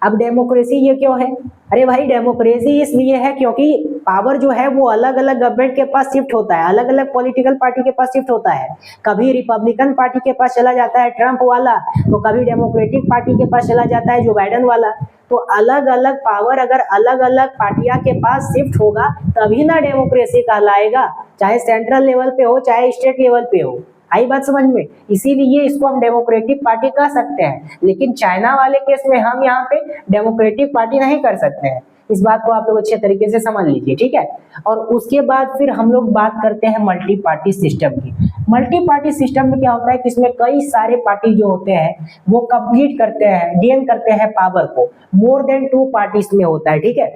अब डेमोक्रेसी ये क्यों है? अरे भाई, डेमोक्रेसी इसलिए है क्योंकि पावर जो है वो अलग अलग गवर्नमेंट के पास शिफ्ट होता है, अलग अलग पॉलिटिकल पार्टी के पास शिफ्ट होता है। कभी रिपब्लिकन पार्टी के पास चला जाता है ट्रम्प वाला, तो कभी डेमोक्रेटिक पार्टी के पास चला जाता है जो बाइडेन वाला। तो अलग अलग पावर अगर अलग अलग पार्टियां के पास शिफ्ट होगा तभी ना डेमोक्रेसी कहलाएगा, चाहे सेंट्रल लेवल पे हो चाहे स्टेट लेवल पे हो। आई बात समझ में? इसीलिए इसको हम डेमोक्रेटिक पार्टी कह सकते हैं। लेकिन चाइना वाले केस में हम यहाँ पे डेमोक्रेटिक पार्टी नहीं कर सकते हैं। इस बात को आप लोग अच्छे तरीके से समझ लीजिए, ठीक है। और उसके बाद फिर हम लोग बात करते हैं मल्टी पार्टी सिस्टम की। मल्टी पार्टी सिस्टम में क्या होता है कि इसमें कई सारे पार्टी जो होते हैं वो कंप्लीट करते हैं, गेन करते हैं पावर को। मोर देन 2 पार्टीज में होता है, ठीक है।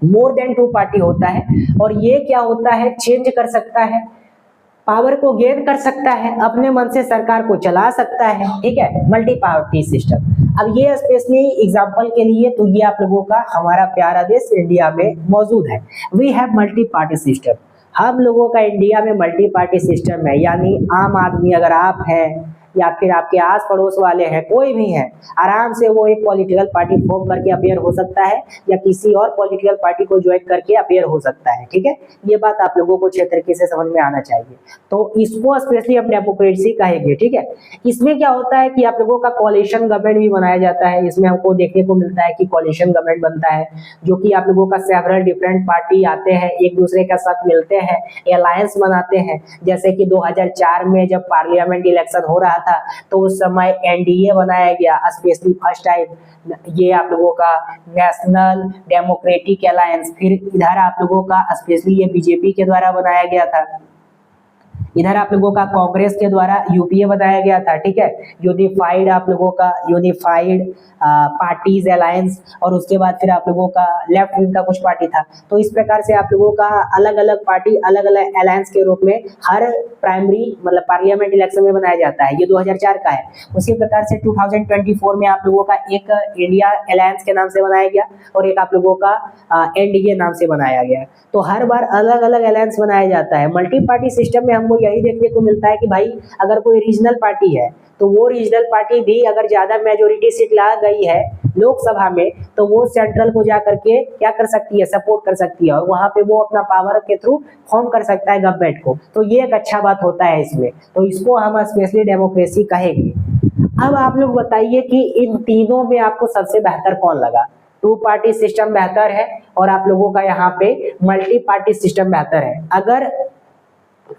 मोर देन 2 पार्टी होता है और ये क्या होता है, चेंज कर सकता है, पावर को गेन कर सकता है, अपने मन से सरकार को चला सकता है, ठीक है। Multi party system. अब ये स्पेशली एग्जांपल के लिए तो ये आप लोगों का हमारा प्यारा देश इंडिया में मौजूद है। We have multi party system. हम लोगों का इंडिया में मल्टी पार्टी सिस्टम है, यानी आम आदमी अगर आप हैं या फिर आपके आस पड़ोस वाले हैं, कोई भी है, आराम से वो एक पॉलिटिकल पार्टी फॉर्म करके अपीयर हो सकता है या किसी और पॉलिटिकल पार्टी को ज्वाइन करके अपीयर हो सकता है। ठीक है, ये बात आप लोगों को अच्छे तरीके से समझ में आना चाहिए। तो इसको स्पेशली हम डेमोक्रेसी कहेंगे। ठीक है, इसमें क्या होता है कि आप लोगों का कोalition गवर्नमेंट भी बनाया जाता है। इसमें हमको देखने को मिलता है कि कोalition गवर्नमेंट बनता है, जो कि आप लोगों का सेवरल डिफरेंट पार्टी आते हैं, एक दूसरे के साथ मिलते हैं, अलायंस बनाते हैं। जैसे कि 2004 में जब पार्लियामेंट इलेक्शन हो रहा था तो उस समय एनडीए बनाया गया, स्पेशली फर्स्ट टाइम ये आप लोगों का नेशनल डेमोक्रेटिक अलायंस। फिर इधर आप लोगों का स्पेशली ये बीजेपी के द्वारा बनाया गया था, इधर आप लोगों का कांग्रेस के द्वारा यूपीए बनाया गया था। ठीक है, यूनिफाइड आप लोगों का यूनिफाइड पार्टीज अलायंस, और उसके बाद फिर आप लोगों का लेफ्ट विंग का कुछ पार्टी था। तो इस प्रकार से आप लोगों का अलग अलग पार्टी अलग अलग अलायंस के रूप में हर प्राइमरी मतलब पार्लियामेंट इलेक्शन में बनाया जाता है। ये 2004 का है। उसी प्रकार से 2024 में आप लोगों का एक इंडिया अलायंस के नाम से बनाया गया और एक आप लोगों का एनडीए नाम से बनाया गया। तो हर बार अलग अलग अलायंस बनाया जाता है। मल्टी पार्टी सिस्टम में हमको यही देखने को मिलता है कि भाई अगर कोई रीजनल पार्टी है तो वो रीजनल पार्टी भी अगर ज्यादा मेजोरिटी सीट ला गई है लोकसभा में तो वो सेंट्रल को जा करके क्या कर सकती है, सपोर्ट कर सकती है, और वहां पे वो अपना पावर के थ्रू फॉर्म कर सकता है गवर्नमेंट को। तो ये एक अच्छा बात होता है इसमें, तो इसको हम स्पेशली डेमोक्रेसी कहेंगे। अब आप लोग बताइए कि इन तीनों में आपको सबसे बेहतर कौन लगा? टू पार्टी सिस्टम बेहतर है और आप लोगों का यहाँ पे मल्टी पार्टी सिस्टम बेहतर है। अगर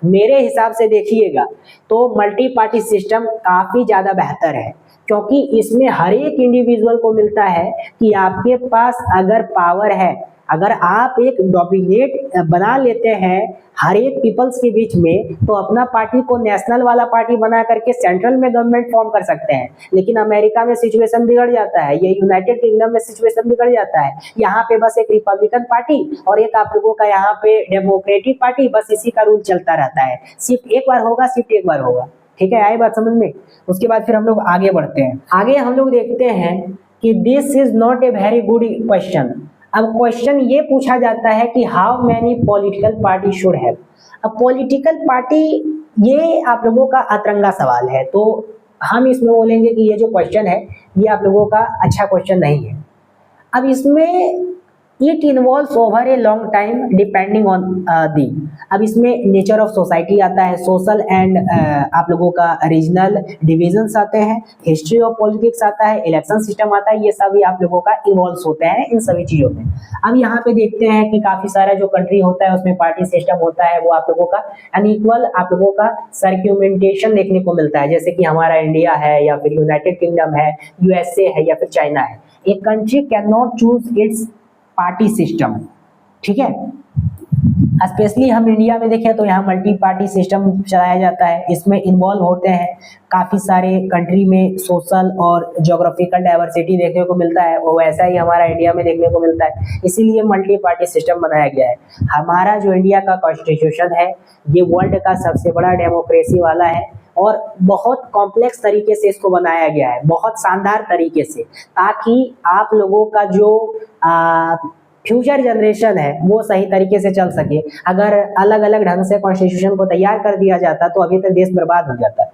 मेरे हिसाब से देखिएगा तो मल्टी पार्टी सिस्टम काफी ज्यादा बेहतर है, क्योंकि इसमें हर एक इंडिविजुअल को मिलता है कि आपके पास अगर पावर है, अगर आप एक डोमिनेट बना लेते हैं हर एक पीपल्स के बीच में, तो अपना पार्टी को नेशनल वाला पार्टी बना करके सेंट्रल में गवर्नमेंट फॉर्म कर सकते हैं। लेकिन अमेरिका में सिचुएशन बिगड़ जाता है, ये यूनाइटेड किंगडम में सिचुएशन बिगड़ जाता है। यहाँ पे बस एक रिपब्लिकन पार्टी और एक आप लोगों का यहाँ पे डेमोक्रेटिक पार्टी, बस इसी का रूल चलता रहता है। सिर्फ एक बार होगा, सिर्फ एक बार होगा। ठीक है, आई बात समझ में? उसके बाद फिर हम लोग आगे बढ़ते हैं। आगे हम लोग देखते हैं कि this is not a very good question. अब क्वेश्चन ये पूछा जाता है कि how many political party should have. अब पॉलिटिकल पार्टी ये आप लोगों का अतरंगा सवाल है, तो हम इसमें बोलेंगे कि ये जो क्वेश्चन है ये आप लोगों का अच्छा क्वेश्चन नहीं है। अब इसमें it involves over a long time depending on the. अब इसमें नेचर ऑफ सोसाइटी आता है, सोशल एंड आप लोगों का रीजनल डिविजन्स आते हैं, हिस्ट्री ऑफ पॉलिटिक्स आता है, इलेक्शन सिस्टम आता है, ये सभी आप लोगों का इन्वॉल्व होते हैं इन सभी चीजों में। अब यहाँ पे देखते हैं कि काफी सारा जो कंट्री होता है उसमें पार्टी सिस्टम होता है, वो आप लोगों का अनइक्वल आप लोगों का सर्क्यूमेंटेशन देखने को मिलता है। जैसे कि हमारा इंडिया है या फिर यूनाइटेड किंगडम है, यूएसए है या फिर चाइना है। एक country can not choose it's party system. ठीक है, स्पेशली हम इंडिया में देखें तो यहाँ मल्टी पार्टी सिस्टम चलाया जाता है। इसमें इन्वॉल्व होते हैं काफी सारे कंट्री में सोशल और ज्योग्राफिकल डाइवर्सिटी देखने को मिलता है, और वैसा ही हमारा इंडिया में देखने को मिलता है। इसीलिए मल्टी पार्टी सिस्टम बनाया गया है। हमारा जो इंडिया का कॉन्स्टिट्यूशन है ये वर्ल्ड का सबसे बड़ा डेमोक्रेसी वाला है और बहुत कॉम्प्लेक्स तरीके से इसको बनाया गया है, बहुत शानदार तरीके से, ताकि आप लोगों का जो फ्यूचर जनरेशन है वो सही तरीके से चल सके। अगर अलग अलग ढंग से कॉन्स्टिट्यूशन को तैयार कर दिया जाता तो अभी तक देश बर्बाद हो जाता।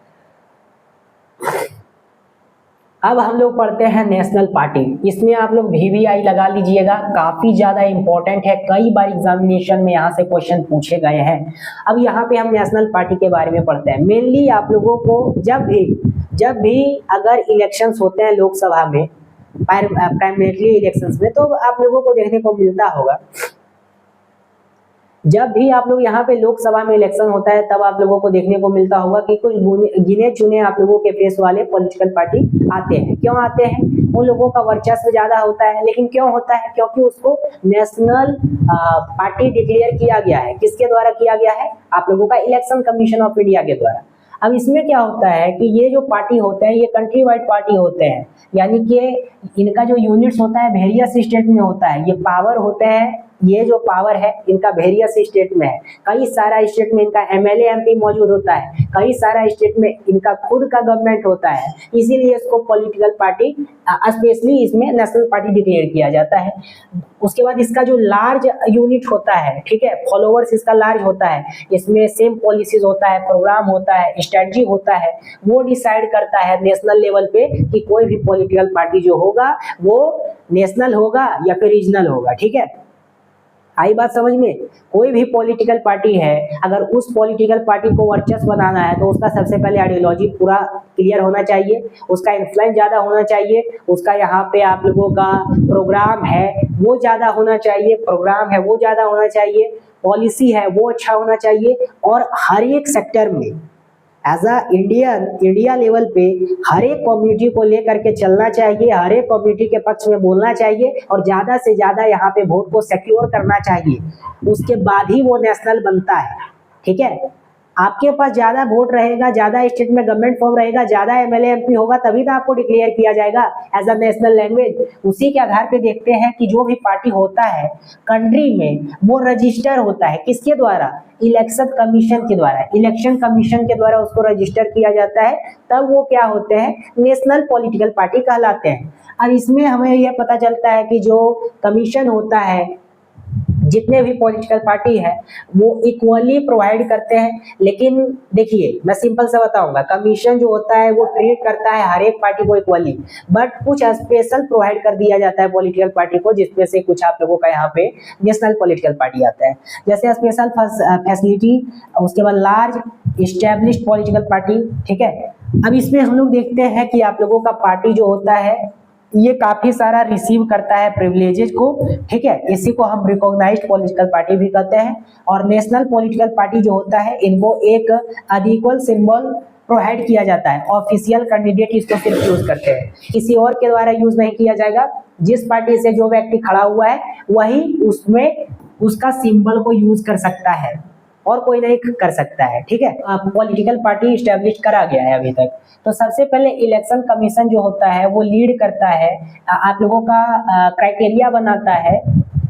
अब हम लोग पढ़ते हैं नेशनल पार्टी। इसमें आप लोग VVI लगा लीजिएगा, काफी ज्यादा इंपॉर्टेंट है, कई बार एग्जामिनेशन में यहाँ से क्वेश्चन पूछे गए हैं। अब यहाँ पे हम नेशनल पार्टी के बारे में पढ़ते हैं। मेनली आप लोगों को जब भी अगर इलेक्शंस होते हैं लोकसभा में, प्राइमरीली इलेक्शंस में, तो आप लोगों को देखने को मिलता होगा जब भी आप लोग यहाँ पे लोकसभा में इलेक्शन होता है तब आप लोगों को देखने को मिलता होगा कि कुछ गिने चुने आप लोगों के फेस वाले पॉलिटिकल पार्टी आते हैं। क्यों आते हैं? उन लोगों का वर्चस्व ज्यादा होता है। लेकिन क्यों होता है? क्योंकि उसको नेशनल पार्टी डिक्लेयर किया गया है। किसके द्वारा किया गया है? आप लोगों का इलेक्शन कमीशन ऑफ इंडिया के द्वारा। अब इसमें क्या होता है कि ये जो पार्टी होते हैं ये कंट्री वाइड पार्टी होते हैं, यानी कि इनका जो यूनिट्स होता है वेरियस स्टेट में होता है। ये पावर होते हैं ये जो पावर है इनका वेरियस स्टेट में है, कई सारा स्टेट में इनका एमएलए एमपी मौजूद होता है, कई सारा स्टेट में इनका खुद का गवर्नमेंट होता है, इसीलिए इसको पॉलिटिकल पार्टी स्पेशली इसमें नेशनल पार्टी डिक्लेयर किया जाता है। उसके बाद इसका जो लार्ज यूनिट होता है, ठीक है, फॉलोवर्स इसका लार्ज होता है, इसमें सेम पॉलिसीज होता है, प्रोग्राम होता है, स्ट्रेटजी होता है, वो डिसाइड करता है नेशनल लेवल पे कि कोई भी पॉलिटिकल पार्टी जो होगा वो नेशनल होगा या फिर रीजनल होगा। ठीक है, आई बात समझ में। कोई भी पॉलिटिकल पार्टी है, अगर उस पॉलिटिकल पार्टी को वर्चस्व बनाना है तो उसका सबसे पहले आइडियोलॉजी पूरा क्लियर होना चाहिए, उसका इन्फ्लुएंस ज़्यादा होना चाहिए, उसका यहाँ पे आप लोगों का प्रोग्राम है वो ज़्यादा होना चाहिए, पॉलिसी है वो अच्छा होना चाहिए, और हर एक सेक्टर में एज अ इंडिया लेवल पे हर एक कम्युनिटी को लेकर के चलना चाहिए, हर एक कम्युनिटी के पक्ष में बोलना चाहिए, और ज़्यादा से ज़्यादा यहाँ पे वोट को सिक्योर करना चाहिए, उसके बाद ही वो नेशनल बनता है। ठीक है, आपके पास ज़्यादा वोट रहेगा, ज़्यादा स्टेट में गवर्नमेंट फॉर्म रहेगा, ज़्यादा एमएलए एमपी होगा, तभी तो आपको डिक्लेयर किया जाएगा एज अ नेशनल लैंग्वेज। उसी के आधार पे देखते हैं कि जो भी पार्टी होता है कंट्री में वो रजिस्टर होता है किसके द्वारा, इलेक्शन कमीशन के द्वारा उसको रजिस्टर किया जाता है, तब वो क्या होते हैं, नेशनल पॉलिटिकल पार्टी कहलाते हैं। अब इसमें हमें यह पता चलता है कि जो कमीशन होता है, जितने भी पॉलिटिकल पार्टी है वो इक्वली प्रोवाइड करते हैं, लेकिन देखिए मैं सिंपल से बताऊंगा, कमीशन जो होता है वो ट्रीट करता है हर एक पार्टी को इक्वली, बट कुछ स्पेशल प्रोवाइड कर दिया जाता है पॉलिटिकल पार्टी को, जिसमें से कुछ आप लोगों का यहाँ पे नेशनल पॉलिटिकल पार्टी आता है, जैसे स्पेशल फैसिलिटी, उसके बाद लार्ज इस्टेब्लिश्ड पॉलिटिकल पार्टी। ठीक है, अब इसमें हम लोग देखते हैं कि आप लोगों का पार्टी जो होता है ये काफी सारा रिसीव करता है प्रिविलेजेस को। ठीक है, इसी को हम रिकॉग्नाइज्ड पॉलिटिकल पार्टी भी कहते हैं, और नेशनल पॉलिटिकल पार्टी जो होता है इनको एक अधिकल सिंबल प्रोवाइड किया जाता है, ऑफिशियल कैंडिडेट इसको सिर्फ यूज करते हैं, किसी और के द्वारा यूज नहीं किया जाएगा। जिस पार्टी से जो व्यक्ति खड़ा हुआ है वही उसमें उसका सिंबल को यूज कर सकता है, और कोई नहीं कर सकता है। ठीक है, पॉलिटिकल पार्टी इस्टेब्लिश करा गया है अभी तक। तो सबसे पहले इलेक्शन कमीशन जो होता है वो लीड करता है, आप लोगों का क्राइटेरिया बनाता है,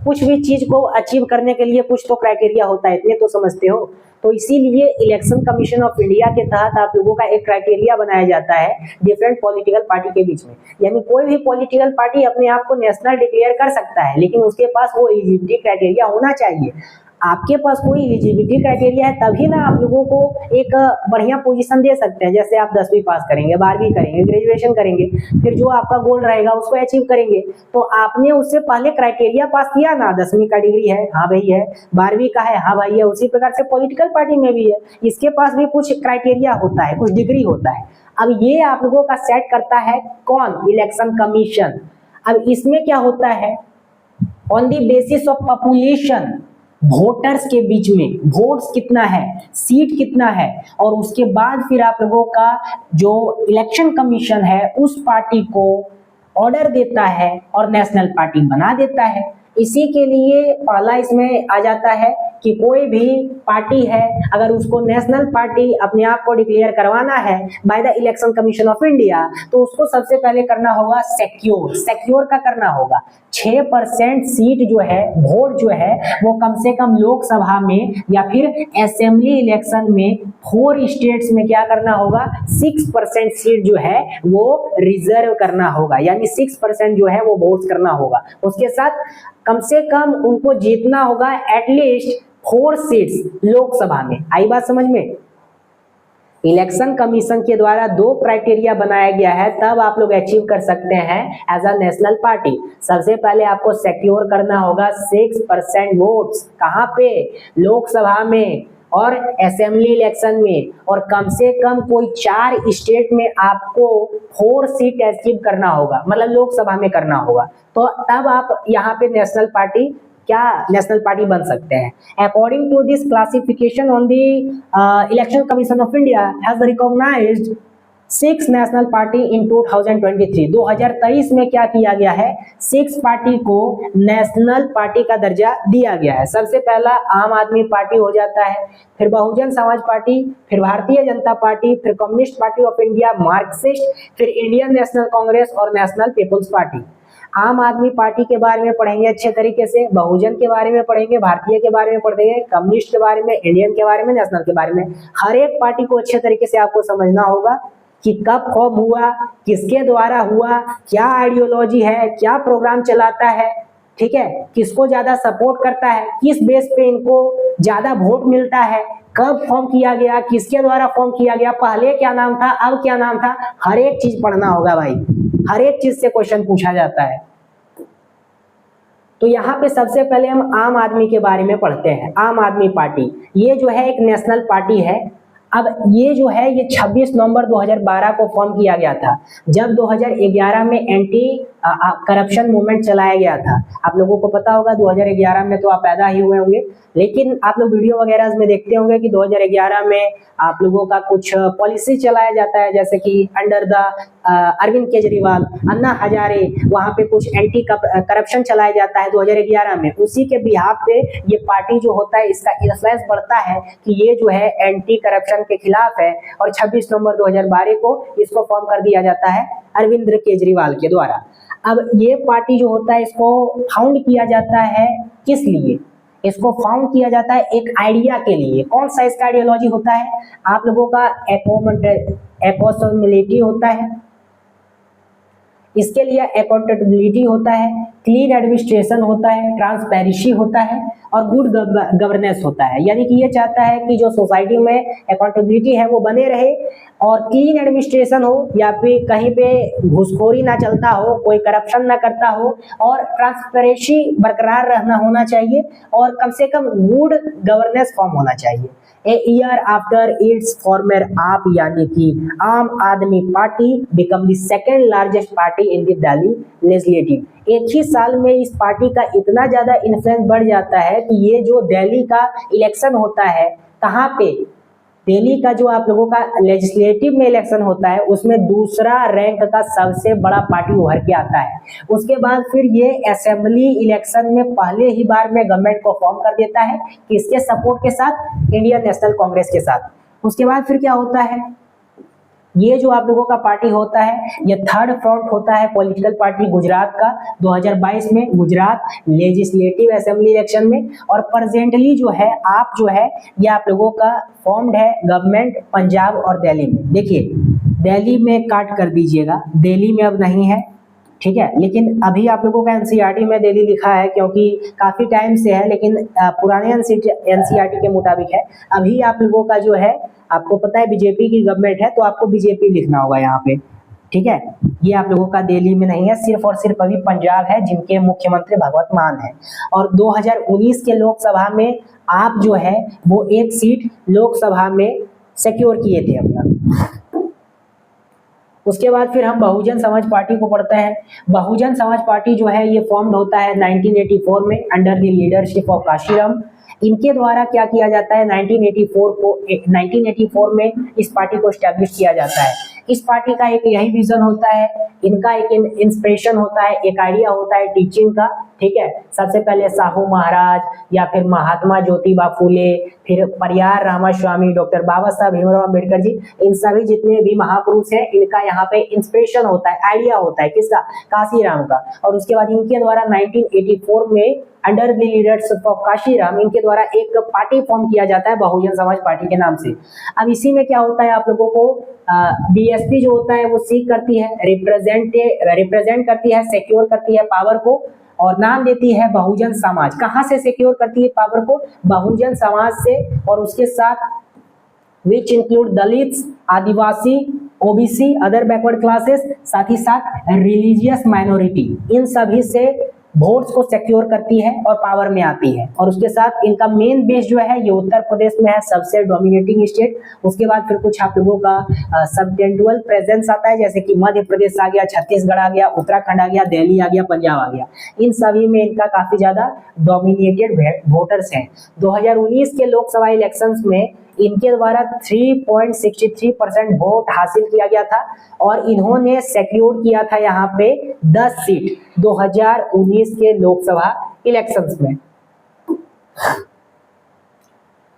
कुछ भी चीज को अचीव करने के लिए कुछ तो क्राइटेरिया होता है, इतने तो समझते हो। तो इसीलिए इलेक्शन कमीशन ऑफ इंडिया के तहत आप लोगों का एक क्राइटेरिया बनाया जाता है डिफरेंट पॉलिटिकल पार्टी के बीच में, यानी कोई भी पॉलिटिकल पार्टी अपने आप को नेशनल डिक्लेयर कर सकता है, लेकिन उसके पास वो एलिजिबिलिटी क्राइटेरिया होना चाहिए। आपके पास कोई एलिजिबिलिटी क्राइटेरिया है तभी ना आप लोगों को एक बढ़िया पोजीशन दे सकते हैं। जैसे आप 10वीं पास करेंगे, 12वीं करेंगे, ग्रेजुएशन करेंगे, फिर जो आपका गोल रहेगा उसको अचीव करेंगे, तो आपने उससे पहले क्राइटेरिया पास किया ना, 10वीं का डिग्री है, हाँ भाई है, 12वीं का है, हाँ भाई है। उसी प्रकार से पॉलिटिकल पार्टी में भी है, इसके पास भी कुछ क्राइटेरिया होता है, कुछ डिग्री होता है। अब ये आप लोगों का सेट करता है कौन, इलेक्शन कमीशन। अब इसमें क्या होता है, on the basis of population, voters के बीच में वोट्स कितना है, सीट कितना है, और उसके बाद फिर आप लोगों का जो इलेक्शन कमीशन है उस पार्टी को ऑर्डर देता है और नेशनल पार्टी बना देता है। इसी के लिए पहला इसमें आ जाता है कि कोई भी पार्टी है अगर उसको नेशनल पार्टी अपने आप को डिक्लेयर करवाना है by the election commission of India, तो उसको सबसे पहले करना होगा सिक्योर का करना होगा। 6% सीट जो है, वोट जो है वो कम से कम लोकसभा में या फिर असेंबली इलेक्शन में 4 स्टेट्स में क्या करना होगा, 6% सीट जो है वो रिजर्व करना होगा, यानी 6% जो है वो वोट्स करना होगा। उसके साथ कम से कम उनको जीतना होगा एटलीस्ट 4 सीट्स लोकसभा में। आई बात समझ में। इलेक्शन कमीशन के द्वारा 2 क्राइटेरिया बनाया गया है, तब आप लोग अचीव कर सकते हैं एज अ नेशनल पार्टी। सबसे पहले आपको सिक्योर करना होगा 6% वोट्स, कहाँ पे, लोकसभा में और असेंबली इलेक्शन में, और कम से कम कोई 4 स्टेट में आपको 4 सीट अचीव करना होगा, मतलब लोकसभा में करना होगा, तो तब आप यहाँ पे नेशनल पार्टी बन सकते हैं। According to this classification on the election commission of India has recognized 6 national party in 2023। 2023 में क्या किया गया है, 6 पार्टी को नेशनल पार्टी का दर्जा दिया गया है। सबसे पहला आम आदमी पार्टी हो जाता है, फिर बहुजन समाज पार्टी, फिर भारतीय जनता पार्टी, फिर communist party of India, Marxist, फिर इंडियन नेशनल कांग्रेस और नेशनल पीपुल्स पार्टी। आम आदमी पार्टी के बारे में पढ़ेंगे अच्छे तरीके से, बहुजन के बारे में पढ़ेंगे, भारतीय के बारे में पढ़ेंगे, कम्युनिस्ट के बारे में, इंडियन के बारे में, नेशनल के बारे में। हर एक पार्टी को अच्छे तरीके से आपको समझना होगा कि कब फॉर्म हुआ, किसके द्वारा हुआ, क्या आइडियोलॉजी है, क्या प्रोग्राम चलाता है, ठीक है, किसको ज्यादा सपोर्ट करता है, किस बेस पे इनको ज्यादा वोट मिलता है, कब फॉर्म किया गया, किसके द्वारा फॉर्म किया गया, पहले क्या नाम था, अब क्या नाम था। हर एक चीज पढ़ना होगा भाई, हर एक चीज से क्वेश्चन पूछा जाता है। तो यहाँ पे सबसे पहले हम आम आदमी के बारे में पढ़ते हैं। आम आदमी पार्टी ये जो है एक नेशनल पार्टी है। अब ये जो है ये 26 नवंबर 2012 को फॉर्म किया गया था, जब 2011 में एंटी करप्शन मूवमेंट चलाया गया था। आप लोगों को पता होगा 2011 में तो आप पैदा ही हुए होंगे, लेकिन आप लोग वीडियो वगैरह में देखते होंगे कि 2011 में आप लोगों का कुछ पॉलिसी चलाया जाता है, जैसे कि अंडर द अरविंद केजरीवाल, अन्ना हजारे, वहाँ पे कुछ एंटी करप्शन चलाया जाता है 2011 में। उसी के बिहाफ पे ये पार्टी जो होता है इसका इन्फ्लुएंस बढ़ता है कि ये जो है एंटी करप्शन के खिलाफ है, और 26 नवंबर 2012 को इसको फॉर्म कर दिया जाता है अरविंद केजरीवाल के द्वारा। अब ये पार्टी जो होता है इसको फाउंड किया जाता है किस लिए? इसको फाउंड किया जाता है एक आइडिया के लिए। कौन सा इसका आइडियोलॉजी होता है? आप लोगों का अकाउंटेबिलिटी होता है, इसके लिए अकाउंटेबिलिटी होता है, क्लीन एडमिनिस्ट्रेशन होता है, ट्रांसपेरेंसी होता है और गुड गवर्नेंस होता है। यानी कि ये चाहता है कि जो सोसाइटी में अकाउंटेबिलिटी है वो बने रहे, और क्लीन एडमिनिस्ट्रेशन हो, या फिर कहीं पे घूसखोरी ना चलता हो, कोई करप्शन ना करता हो, और ट्रांसपेरेंसी बरकरार रहना होना चाहिए, और कम से कम गुड गवर्नेंस फॉर्म होना चाहिए। A year after it's farmer आप यानी कि आम आदमी party become the second largest party in the Delhi legislative. एक ही साल में इस पार्टी का इतना ज्यादा इन्फ्लुएंस बढ़ जाता है कि ये जो दिल्ली का इलेक्शन होता है, कहाँ पे, दिल्ली का जो आप लोगों का लेजिस्लेटिव में इलेक्शन होता है, उसमें दूसरा रैंक का सबसे बड़ा पार्टी उभर के आता है। उसके बाद फिर ये असेंबली इलेक्शन में पहले ही बार में गवर्नमेंट को फॉर्म कर देता है, किसके सपोर्ट के साथ? इंडियन नेशनल कांग्रेस के साथ। उसके बाद फिर क्या होता है, ये जो आप लोगों का पार्टी होता है ये थर्ड फ्रंट होता है पॉलिटिकल पार्टी गुजरात का 2022 में गुजरात लेजिस्लेटिव असेंबली इलेक्शन में। और प्रेजेंटली जो है आप जो है ये आप लोगों का फॉर्म्ड है गवर्नमेंट पंजाब और दिल्ली में। देखिए दिल्ली में काट कर दीजिएगा, दिल्ली में अब नहीं है, ठीक है, लेकिन अभी आप लोगों का एनसीईआरटी में दिल्ली लिखा है क्योंकि काफी टाइम से है, लेकिन पुराने एनसीईआरटी के मुताबिक है। अभी आप लोगों का जो है, आपको पता है बीजेपी की गवर्नमेंट है तो आपको बीजेपी लिखना होगा यहाँ पे, ठीक है। ये आप लोगों का दिल्ली में नहीं है, सिर्फ और सिर्फ अभी पंजाब है जिनके मुख्यमंत्री भगवंत मान है। और 2019 के लोकसभा में आप जो है वो एक सीट लोकसभा में सिक्योर किए थे अपना। उसके बाद फिर हम बहुजन समाज पार्टी को पढ़ते हैं। बहुजन समाज पार्टी जो है ये फॉर्म्ड होता है 1984 में under the leadership of Kashiram. इनके द्वारा क्या किया जाता है, 1984 में इस पार्टी को एस्टैब्लिश किया जाता है। इस पार्टी का एक यही विजन होता है, इनका एक इंस्पिरेशन होता है, एक आइडिया होता है टीचिंग का, ठीक है। सबसे पहले साहू महाराज या फिर महात्मा ज्योतिबा फूले, फिर परियार रामास्वामी, डॉक्टर बाबा साहब भीमराव अम्बेडकर जी, इन सभी जितने भी महापुरुष हैं इनका यहाँ पे इंस्पिरेशन होता है, आइडिया होता है किसका, काशीराम का। और उसके बाद इनके द्वारा 1984 में under the leadership of Kashiram इनके द्वारा एक पार्टी फॉर्म किया जाता है बहुजन समाज पार्टी के नाम से। अब इसी में क्या होता है, आप लोगों को बीएसपी जो होता है वो सीक करती है, रिप्रेजेंट करती है, सिक्योर करती है पावर को, और नाम देती है बहुजन समाज। कहाँ से सिक्योर करती है पावर को? बहुजन समाज से, और उसके साथ which include Dalits, Adivasi, OBC, other backward classes, साथ ही साथ रिलीजियस माइनॉरिटी, इन सभी से वोट्स को सिक्योर करती है और पावर में आती है। और उसके साथ इनका मेन बेस जो है ये उत्तर प्रदेश में है, सबसे डोमिनेटिंग स्टेट। उसके बाद फिर कुछ आप लोगों का सबटेंडुअल प्रेजेंस आता है, जैसे कि मध्य प्रदेश आ गया, छत्तीसगढ़ आ गया, उत्तराखंड आ गया, दिल्ली आ गया, पंजाब आ गया। इन सभी में इनका काफी ज्यादा डोमिनेटेड वोटर्स हैं। 2019 के लोकसभा इलेक्शंस में इनके द्वारा 3.63% वोट हासिल किया गया था, और इन्होंने सिक्योर किया था यहाँ पे 10 सीट 2019 के लोकसभा इलेक्शंस में।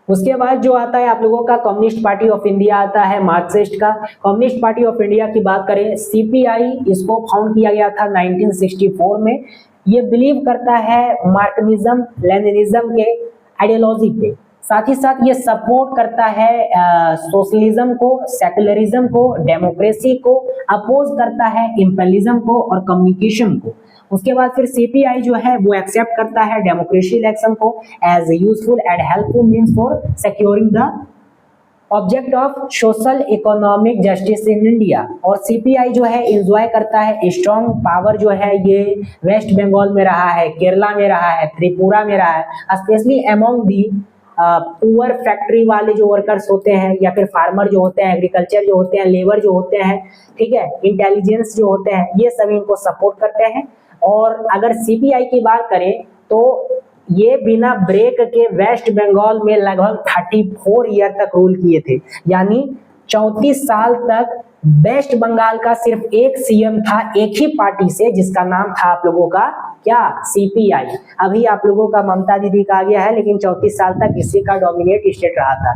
उसके बाद जो आता है आप लोगों का कम्युनिस्ट पार्टी ऑफ इंडिया आता है, मार्क्सिस्ट का। कम्युनिस्ट पार्टी ऑफ इंडिया की बात करें, सीपीआई, इसको फाउंड किया गया था 1964 में। ये बिलीव करता है मार्क्सिज्म लेनिनिज्म के आइडियोलॉजी पे, साथ ही साथ ये सपोर्ट करता है सोशलिज्म को, सेकुलरिज्म को, डेमोक्रेसी को, अपोज करता है इंपीरियलिज्म को और कम्युनिकेशन को। उसके बाद फिर सीपीआई जो है वो एक्सेप्ट करता है डेमोक्रेसी इलेक्शन को as useful and helpful means for securing the object of social economic justice in India. और सीपीआई जो है इंजॉय करता है स्ट्रॉन्ग पावर, जो है ये वेस्ट बंगाल में रहा है, केरला में रहा है, त्रिपुरा में रहा है, specially among the poor factory वाले जो वर्कर्स होते हैं या फिर फार्मर जो होते हैं, एग्रीकल्चर जो होते हैं, लेबर जो होते हैं, ठीक है, इंटेलिजेंस जो होते हैं, ये सभी इनको सपोर्ट करते हैं। और अगर सीपीआई की बात करें तो ये बिना ब्रेक के वेस्ट बंगाल में लगभग 34 ईयर तक रूल किए थे, यानी 34 साल तक वेस्ट बंगाल का सिर्फ एक सीएम था, एक ही पार्टी से, जिसका नाम था आप लोगों का क्या, सीपीआई। अभी आप लोगों का ममता दीदी का आ गया है, लेकिन 34 साल तक इसी का डोमिनेट स्टेट रहा था।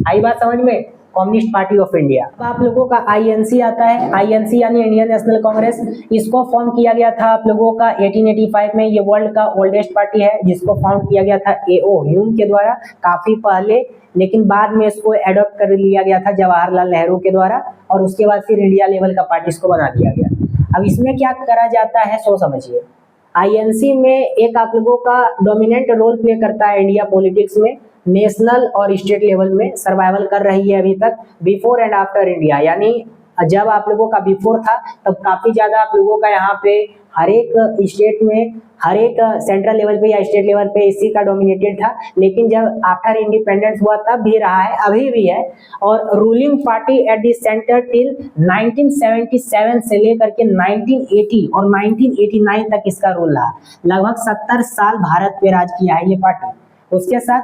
आई बात समझ में, कम्युनिस्ट पार्टी ऑफ इंडिया। अब आप लोगों का आईएनसी आता है, आईएनसी यानी इंडियन नेशनल कांग्रेस। इसको फॉर्म किया गया था आप लोगों का 1885 में। ये वर्ल्ड का ओल्डेस्ट पार्टी है, जिसको फाउंड किया गया था एओ ह्यूम के द्वारा काफी पहले, लेकिन बाद में इसको एडॉप्ट कर लिया गया था जवाहरलाल नेहरू के द्वारा, और उसके बाद फिर इंडिया लेवल का पार्टी इसको बना दिया गया। अब इसमें क्या करा जाता है सो समझिए। आईएनसी में एक आप लोगों का डोमिनेंट रोल प्ले करता है इंडिया पॉलिटिक्स में, नेशनल और स्टेट लेवल में सर्वाइवल कर रही है अभी तक, बिफोर एंड आफ्टर इंडिया। यानी जब आप लोगों का बिफोर था तब काफी ज्यादा आप लोगों का यहाँ पे हर एक स्टेट में, हर एक सेंट्रल लेवल पे या स्टेट लेवल पे इसी का डोमिनेटेड था, लेकिन जब आफ्टर इंडिपेंडेंस हुआ तब भी रहा है, अभी भी है। और ruling party at the centre till 1977 से लेकर के 1980 और 1989 तक इसका रूल रहा। लगभग 70 साल भारत पे राज किया है ये पार्टी। उसके साथ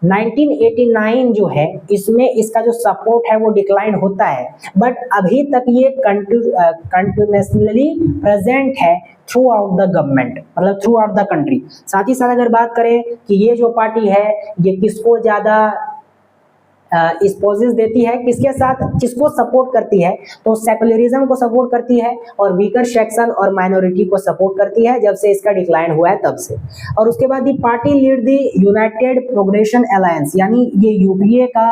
1989 जो है, इसमें इसका जो सपोर्ट है वो डिक्लाइन होता है, बट अभी तक ये कंटिन्यूसली प्रेजेंट है थ्रू आउट द गवर्नमेंट, मतलब थ्रू आउट द कंट्री। साथ ही साथ अगर बात करें कि ये जो पार्टी है ये किसको ज्यादा स्पोजेस देती है, किसके साथ, किसको सपोर्ट करती है, तो सेकुलरिज्म को सपोर्ट करती है और वीकर सेक्शन और माइनॉरिटी को सपोर्ट करती है, जब से इसका डिक्लाइन हुआ है तब से। और उसके बाद ये party lead the United progression alliance, यानी ये यूपीए का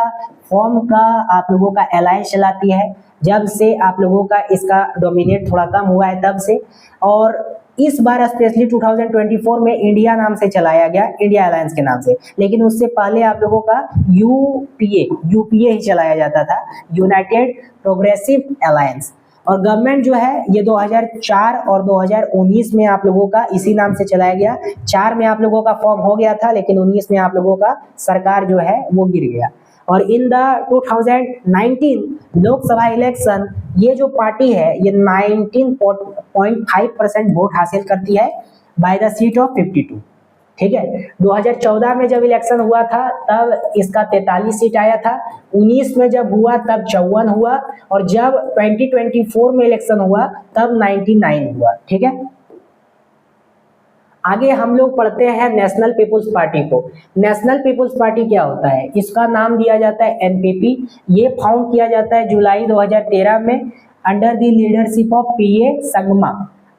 फॉर्म का आप लोगों का अलायंस चलाती है, जब से आप लोगों का इसका डोमिनेट थोड़ा कम हुआ है तब से। और इस बार स्पेशली 2024 में इंडिया नाम से चलाया गया, इंडिया अलायंस के नाम से, लेकिन उससे पहले आप लोगों का यूपीए ही चलाया जाता था, यूनाइटेड प्रोग्रेसिव अलायंस। और गवर्नमेंट जो है ये 2004 और 2019 में आप लोगों का इसी नाम से चलाया गया। 4 में आप लोगों का फॉर्म हो गया था, लेकिन 19 में आप लोगों का सरकार जो है वो गिर गया। और इन द 2019 लोकसभा इलेक्शन ये जो पार्टी है ये 19.5% वोट हासिल करती है बाय द सीट ऑफ 52, ठीक है। 2014 में जब इलेक्शन हुआ था तब इसका 43 सीट आया था, 19 में जब हुआ तब 54 हुआ, और जब 2024 में इलेक्शन हुआ तब 99 हुआ, ठीक है। आगे हम लोग पढ़ते हैं नेशनल पीपुल्स पार्टी को। नेशनल पीपुल्स पार्टी क्या होता है, इसका नाम दिया जाता है एनपीपी। ये फाउंड किया जाता है जुलाई 2013 में अंडर द लीडरशिप ऑफ पीए संगमा।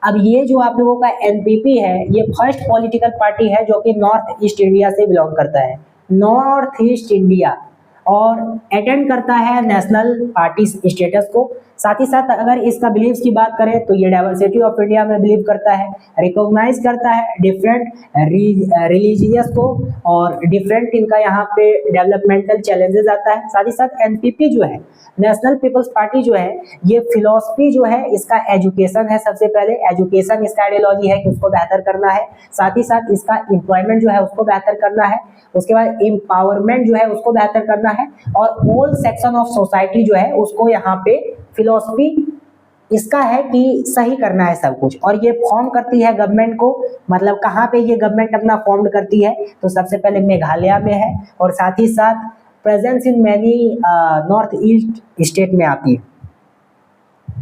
अब ये जो आप लोगों का एनपीपी है ये फर्स्ट पॉलिटिकल पार्टी है जो कि नॉर्थ ईस्ट इंडिया से बिलोंग करता है, नॉर्थ ईस्ट इंडिया, और अटेंड करता है नेशनल पार्टी स्टेटस को। साथ ही साथ अगर इसका बिलीव्स की बात करें तो ये डाइवर्सिटी ऑफ इंडिया में बिलीव करता है, रिकॉग्नाइज करता है डिफरेंट रिलीजियस को, और डिफरेंट इनका यहाँ पे डेवलपमेंटल चैलेंजेस आता है। साथ ही साथ एनपीपी जो है, नेशनल पीपल्स पार्टी जो है, ये फिलॉसफी जो है इसका एजुकेशन है। सबसे पहले एजुकेशन इसका आइडियोलॉजी है कि उसको बेहतर करना है, साथ ही साथ इसका एम्प्लॉयमेंट जो है उसको बेहतर करना है, उसके बाद एम्पावरमेंट जो है उसको बेहतर करना है, और ऑल सेक्शन ऑफ सोसाइटी जो है उसको यहाँ पे फिलॉसफी इसका है कि सही करना है सब कुछ। और ये फॉर्म करती है गवर्नमेंट को, मतलब कहाँ पे ये गवर्नमेंट अपना फॉर्म करती है, तो सबसे पहले मेघालय में है, और साथ ही साथ presence in many north east state में आती है।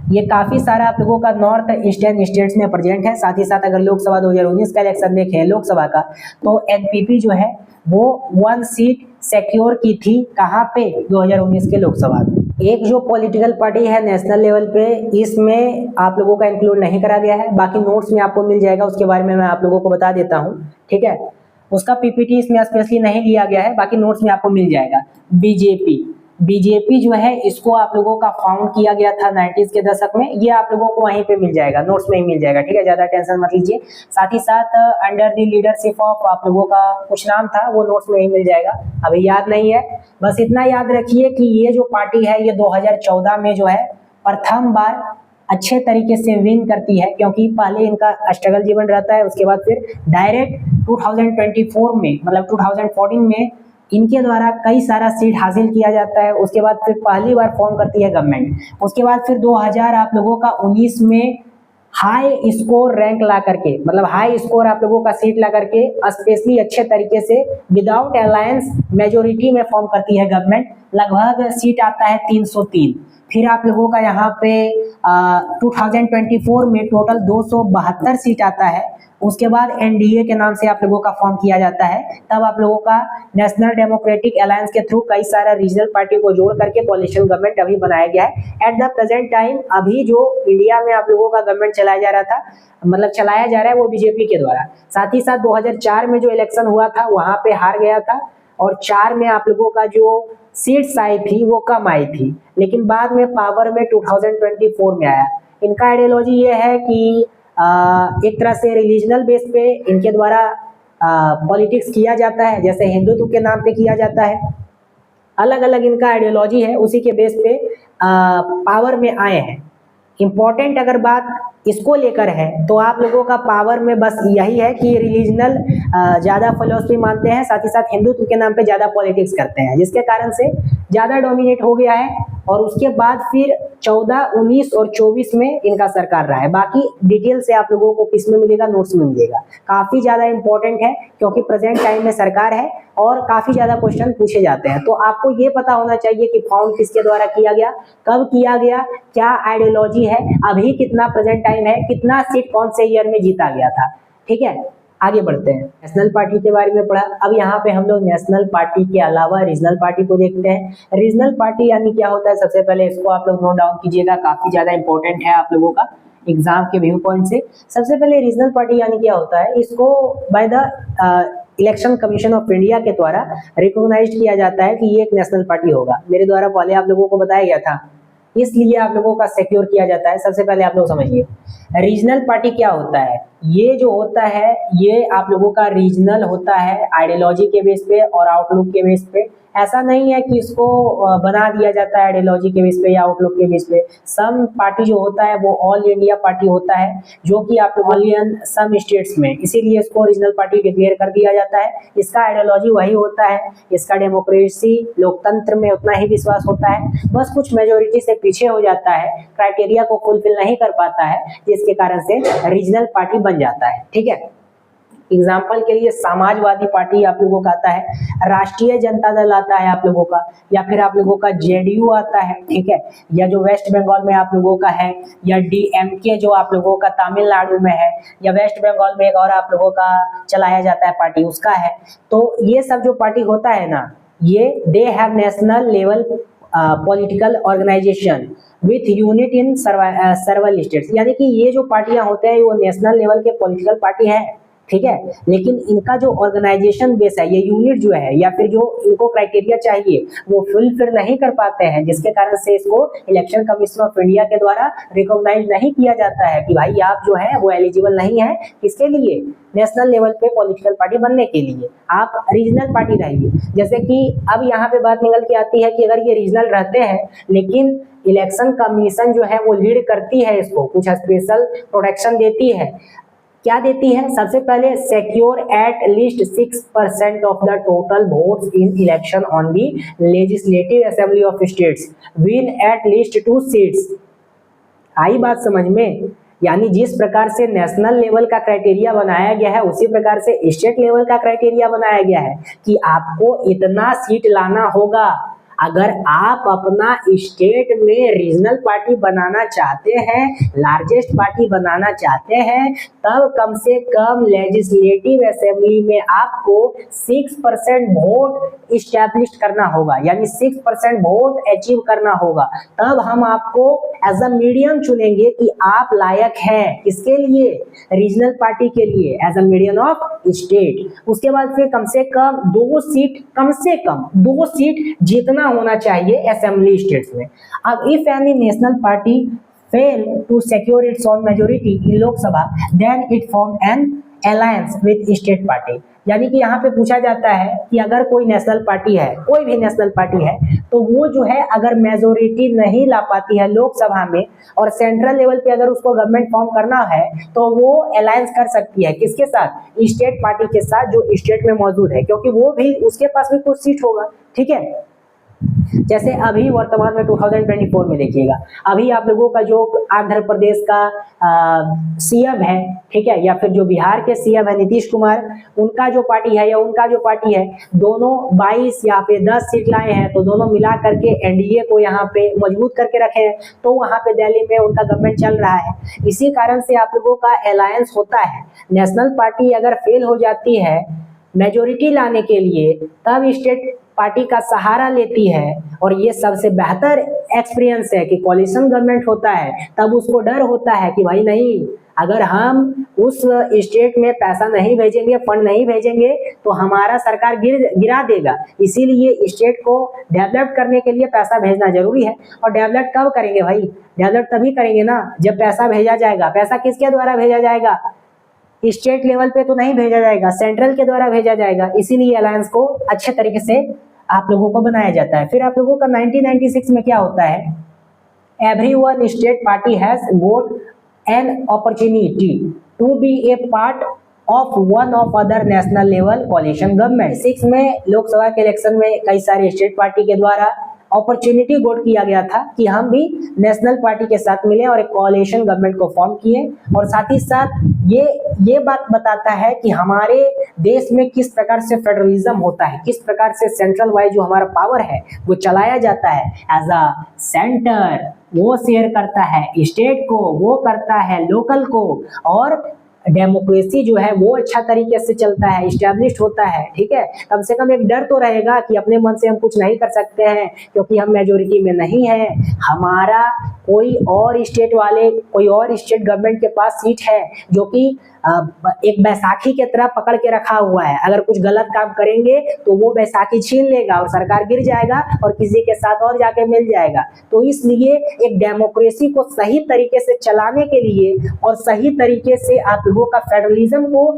ये काफी सारा आप लोगों का नॉर्थ ईस्टर्न स्टेट्स में प्रेजेंट है। साथ ही साथ अगर लोकसभा 2019 का इलेक्शन देखें लोकसभा का, तो एनपीपी जो है वो 1 सीट सिक्योर की थी। कहाँ पे? 2019 के लोकसभा में। एक जो पॉलिटिकल पार्टी है नेशनल लेवल पे, इसमें आप लोगों का इंक्लूड नहीं करा गया है, बाकी नोट्स में आपको मिल जाएगा, उसके बारे में मैं आप लोगों को बता देता हूँ, ठीक है। उसका पीपीटी इसमें स्पेशली नहीं लिया गया है, बाकी नोट्स में आपको मिल जाएगा। बीजेपी जो है इसको आप लोगों का फाउंड किया गया था 90s के दशक में, ये आप लोगों को वहीं पे मिल जाएगा, नोट्स में ही मिल जाएगा, ठीक है, ज्यादा टेंशन मत लीजिए। साथ ही साथ अंडर द लीडरशिप ऑफ आप लोगों का कुछ नाम था, वो नोट्स में ही मिल जाएगा, अभी याद नहीं है। बस इतना याद रखिए कि ये जो पार्टी है ये 2014 में जो है प्रथम बार अच्छे तरीके से विन करती है, क्योंकि पहले इनका स्ट्रगल जीवन रहता है, उसके बाद फिर डायरेक्ट 2024 में मतलब 2014 में इनके द्वारा कई सारा सीट हासिल किया जाता है। उसके बाद फिर पहली बार फॉर्म करती है गवर्नमेंट। उसके बाद फिर 2000 आप लोगों का 19 में हाई स्कोर रैंक ला करके, मतलब हाई स्कोर आप लोगों का सीट ला करके स्पेशली अच्छे तरीके से विदाउट अलायंस मेजोरिटी में फॉर्म करती है गवर्नमेंट। लगभग सीट आता है 303। फिर आप लोगों का यहाँ पे 2024 में टोटल 272 सीट आता है। उसके बाद एनडीए के नाम से आप लोगों का फॉर्म किया जाता है। तब आप लोगों का नेशनल डेमोक्रेटिक अलायंस के थ्रू कई सारा रीजनल पार्टी को जोड़ करके कोalition गवर्नमेंट अभी बनाया गया है। एट द प्रेजेंट टाइम अभी जो इंडिया में आप लोगों का गवर्नमेंट चलाया जा रहा था, मतलब चलाया जा रहा है, वो बीजेपी के द्वारा। साथ ही साथ 2004 में जो इलेक्शन हुआ था वहां पे हार गया था, और 4 में आप लोगों का जो सीट्स आई थी वो कम आई थी, लेकिन बाद में पावर में 2024 में आया। इनका आइडियोलॉजी ये है कि एक तरह से रिलीजनल बेस पे इनके द्वारा पॉलिटिक्स किया जाता है, जैसे हिंदुत्व के नाम पे किया जाता है। अलग अलग इनका आइडियोलॉजी है, उसी के बेस पे पावर में आए हैं। इम्पोर्टेंट अगर बात इसको लेकर है तो आप लोगों का पावर में बस यही है कि रिलीजनल ज़्यादा फिलॉसफी मानते हैं, साथ ही साथ हिंदुत्व के नाम पे ज़्यादा पॉलिटिक्स करते हैं, जिसके कारण से ज़्यादा डोमिनेट हो गया है। और उसके बाद फिर 14, 19 और 24 में इनका सरकार रहा है। बाकी डिटेल से आप लोगों को किस में मिलेगा, नोट्स में मिलेगा। काफ़ी ज़्यादा इंपॉर्टेंट है, क्योंकि प्रेजेंट टाइम में सरकार है और काफ़ी ज़्यादा क्वेश्चन पूछे जाते हैं। तो आपको ये पता होना चाहिए कि फाउंड किसके द्वारा किया गया, कब किया गया, क्या आइडियोलॉजी है, अभी कितना प्रेजेंट टाइम है, कितना सीट कौन से ईयर में जीता गया था, ठीक है। आगे बढ़ते हैं। नेशनल पार्टी के बारे में पढ़ा, अब यहाँ पे हम लोग नेशनल पार्टी के अलावा रीजनल पार्टी को देखते हैं। रीजनल पार्टी यानी क्या होता है, सबसे पहले इसको आप लोग नोट डाउन कीजिएगा, काफी ज्यादा इंपॉर्टेंट है आप लोगों का एग्जाम के व्यू पॉइंट से। सबसे पहले रीजनल पार्टी यानी क्या होता है, इसको by the election commission of India के द्वारा रिकॉग्नाइज किया जाता है कि ये एक नेशनल पार्टी होगा। मेरे द्वारा पहले आप लोगों को बताया गया था, इसलिए आप लोगों का सिक्योर किया जाता है। सबसे पहले आप लोग समझिए रीजनल पार्टी क्या होता है। ये जो होता है ये आप लोगों का रीजनल होता है आइडियोलॉजी के बेस पे और आउटलुक के बेस पे। ऐसा नहीं है कि इसको बना दिया जाता है आइडियोलॉजी के बेस पे या आउटलुक के बेस पे। सम पार्टी जो होता है वो ऑल इंडिया पार्टी होता है, जो कि आप लोग इन सम स्टेट्स में, इसीलिए इसको रीजनल पार्टी डिक्लेयर कर दिया जाता है। इसका आइडियोलॉजी वही होता है, इसका डेमोक्रेसी लोकतंत्र में उतना ही विश्वास होता है, बस कुछ मेजोरिटी से पीछे हो जाता है, क्राइटेरिया को फुलफिल नहीं कर पाता है, जिसके कारण से रीजनल पार्टी बन जाता है, ठीक है। एग्जाम्पल के लिए समाजवादी पार्टी आप लोगों का आता है, राष्ट्रीय जनता दल आता है आप लोगों का, या फिर आप लोगों का जेडीयू आता है, ठीक है, या जो वेस्ट बंगाल में आप लोगों का है, या डीएमके जो आप लोगों का तमिलनाडु में है, या वेस्ट बंगाल में एक और आप लोगों का चलाया जाता है पार्टी, उसका है। तो ये सब जो पार्टी होता है ना, ये they have national level political organization with unit in several states, यानी कि ये जो पार्टियां होते हैं वो नेशनल लेवल के पॉलिटिकल पार्टी है, ठीक है, लेकिन इनका जो ऑर्गेनाइजेशन बेस है, ये यूनिट जो है या फिर जो इनको क्राइटेरिया चाहिए वो फुलफिल नहीं कर पाते हैं, जिसके कारण से इसको इलेक्शन कमीशन ऑफ इंडिया के द्वारा रिकॉग्नाइज नहीं किया जाता है कि भाई आप जो है वो एलिजिबल नहीं है, किसके लिए, नेशनल लेवल पे पॉलिटिकल पार्टी बनने के लिए, आप रीजनल पार्टी रहिए। जैसे कि अब यहाँ पे बात निकल के आती है कि अगर ये रीजनल रहते हैं लेकिन इलेक्शन कमीशन जो है वो लीड करती है, इसको कुछ स्पेशल प्रोटेक्शन देती है। क्या देती है, सबसे पहले secure at least 6% of the total votes in election on the legislative assembly of states, win at least 2 seats. आई बात समझ में, यानी जिस प्रकार से नेशनल लेवल का क्राइटेरिया बनाया गया है उसी प्रकार से स्टेट लेवल का क्राइटेरिया बनाया गया है कि आपको इतना सीट लाना होगा। अगर आप अपना स्टेट में रीजनल पार्टी बनाना चाहते हैं, लार्जेस्ट पार्टी बनाना चाहते हैं, तब कम से कम लेजिस्लेटिव असेंबली में आपको 6% वोट इस्टेब्लिश करना होगा, यानी 6% वोट अचीव करना होगा। तब हम आपको एज अ मीडियम चुनेंगे कि आप लायक हैं किसके लिए, रीजनल पार्टी के लिए, as a medium of state. उसके बाद फिर कम से कम 2 सीट, कम से कम 2 सीट जीतना होना चाहिए असेंबली स्टेट्स में। अब if any national party fail to secure its own majority in Lok Sabha, then it form an alliance with state party। यानी कि यहाँ पे पूछा जाता है कि अगर कोई नेशनल पार्टी है, कोई भी नेशनल पार्टी है, तो वो जो है अगर मेजोरिटी नहीं ला पाती है लोकसभा में और सेंट्रल लेवल पे अगर उसको गवर्नमेंट फॉर्म करना है, तो वो अलायंस कर सकती है किसके साथ, स्टेट पार्टी के साथ जो स्टेट में मौजूद है, क्योंकि वो भी, उसके पास भी कुछ सीट होगा। ठीक है, जैसे अभी वर्तमान में 2024 में देखिएगा, अभी आप लोगों का जो आंध्र प्रदेश का सीएम है, ठीक है, या फिर जो बिहार के सीएम है नीतीश कुमार, उनका जो पार्टी है या उनका जो पार्टी है, दोनों 22 या फिर 10 सीट लाए हैं, तो दोनों मिला करके एनडीए को यहाँ पे मजबूत करके रखे हैं, तो वहाँ पे दिल्ली में उनका गवर्नमेंट चल रहा है। इसी कारण से आप लोगों का अलायंस होता है। नेशनल पार्टी अगर फेल हो जाती है मेजोरिटी लाने के लिए, तब स्टेट पार्टी का सहारा लेती है, और ये सबसे बेहतर एक्सपीरियंस है कि कोalition गवर्नमेंट होता है, तब उसको डर होता है कि भाई नहीं, अगर हम उस स्टेट में पैसा नहीं भेजेंगे, फंड नहीं भेजेंगे, तो हमारा सरकार गिरा देगा। इसीलिए स्टेट को डेवलप करने के लिए पैसा भेजना जरूरी है। और डेवलप कब करेंगे भाई, डेवलप तभी करेंगे ना जब पैसा भेजा जाएगा। पैसा किसके द्वारा भेजा जाएगा, स्टेट लेवल पे तो नहीं भेजा जाएगा, सेंट्रल के द्वारा भेजा जाएगा। इसीलिए अलायंस को अच्छे तरीके से आप लोगों को बनाया जाता है। फिर आप लोगों का 1996 में क्या होता है, everyone state party has got an opportunity to be a part of one of other national level coalition government. 6 में लोकसभा के इलेक्शन में कई सारे स्टेट पार्टी के द्वारा अपॉर्चुनिटी गोट किया गया था कि हम भी नेशनल पार्टी के साथ मिले और एक कोalition गवर्नमेंट को फॉर्म किए। और साथ ही साथ ये बात बताता है कि हमारे देश में किस प्रकार से फेडरलिज्म होता है, किस प्रकार से सेंट्रल वाइज जो हमारा पावर है वो चलाया जाता है। एज अ सेंटर वो शेयर करता है स्टेट को, वो करता है लोकल को, और डेमोक्रेसी जो है वो अच्छा तरीके से चलता है, इस्टेब्लिश होता है। ठीक है, कम से कम एक डर तो रहेगा कि अपने मन से हम कुछ नहीं कर सकते हैं क्योंकि हम मेजोरिटी में नहीं है, हमारा कोई और स्टेट वाले, कोई और स्टेट गवर्नमेंट के पास सीट है जो कि एक बैसाखी की तरह पकड़ के रखा हुआ है। अगर कुछ गलत काम करेंगे तो वो बैसाखी छीन लेगा और सरकार गिर जाएगा और किसी के साथ और जाके मिल जाएगा। तो इसलिए एक डेमोक्रेसी को सही तरीके से चलाने के लिए और सही तरीके से आप लोगों का फेडरलिज्म को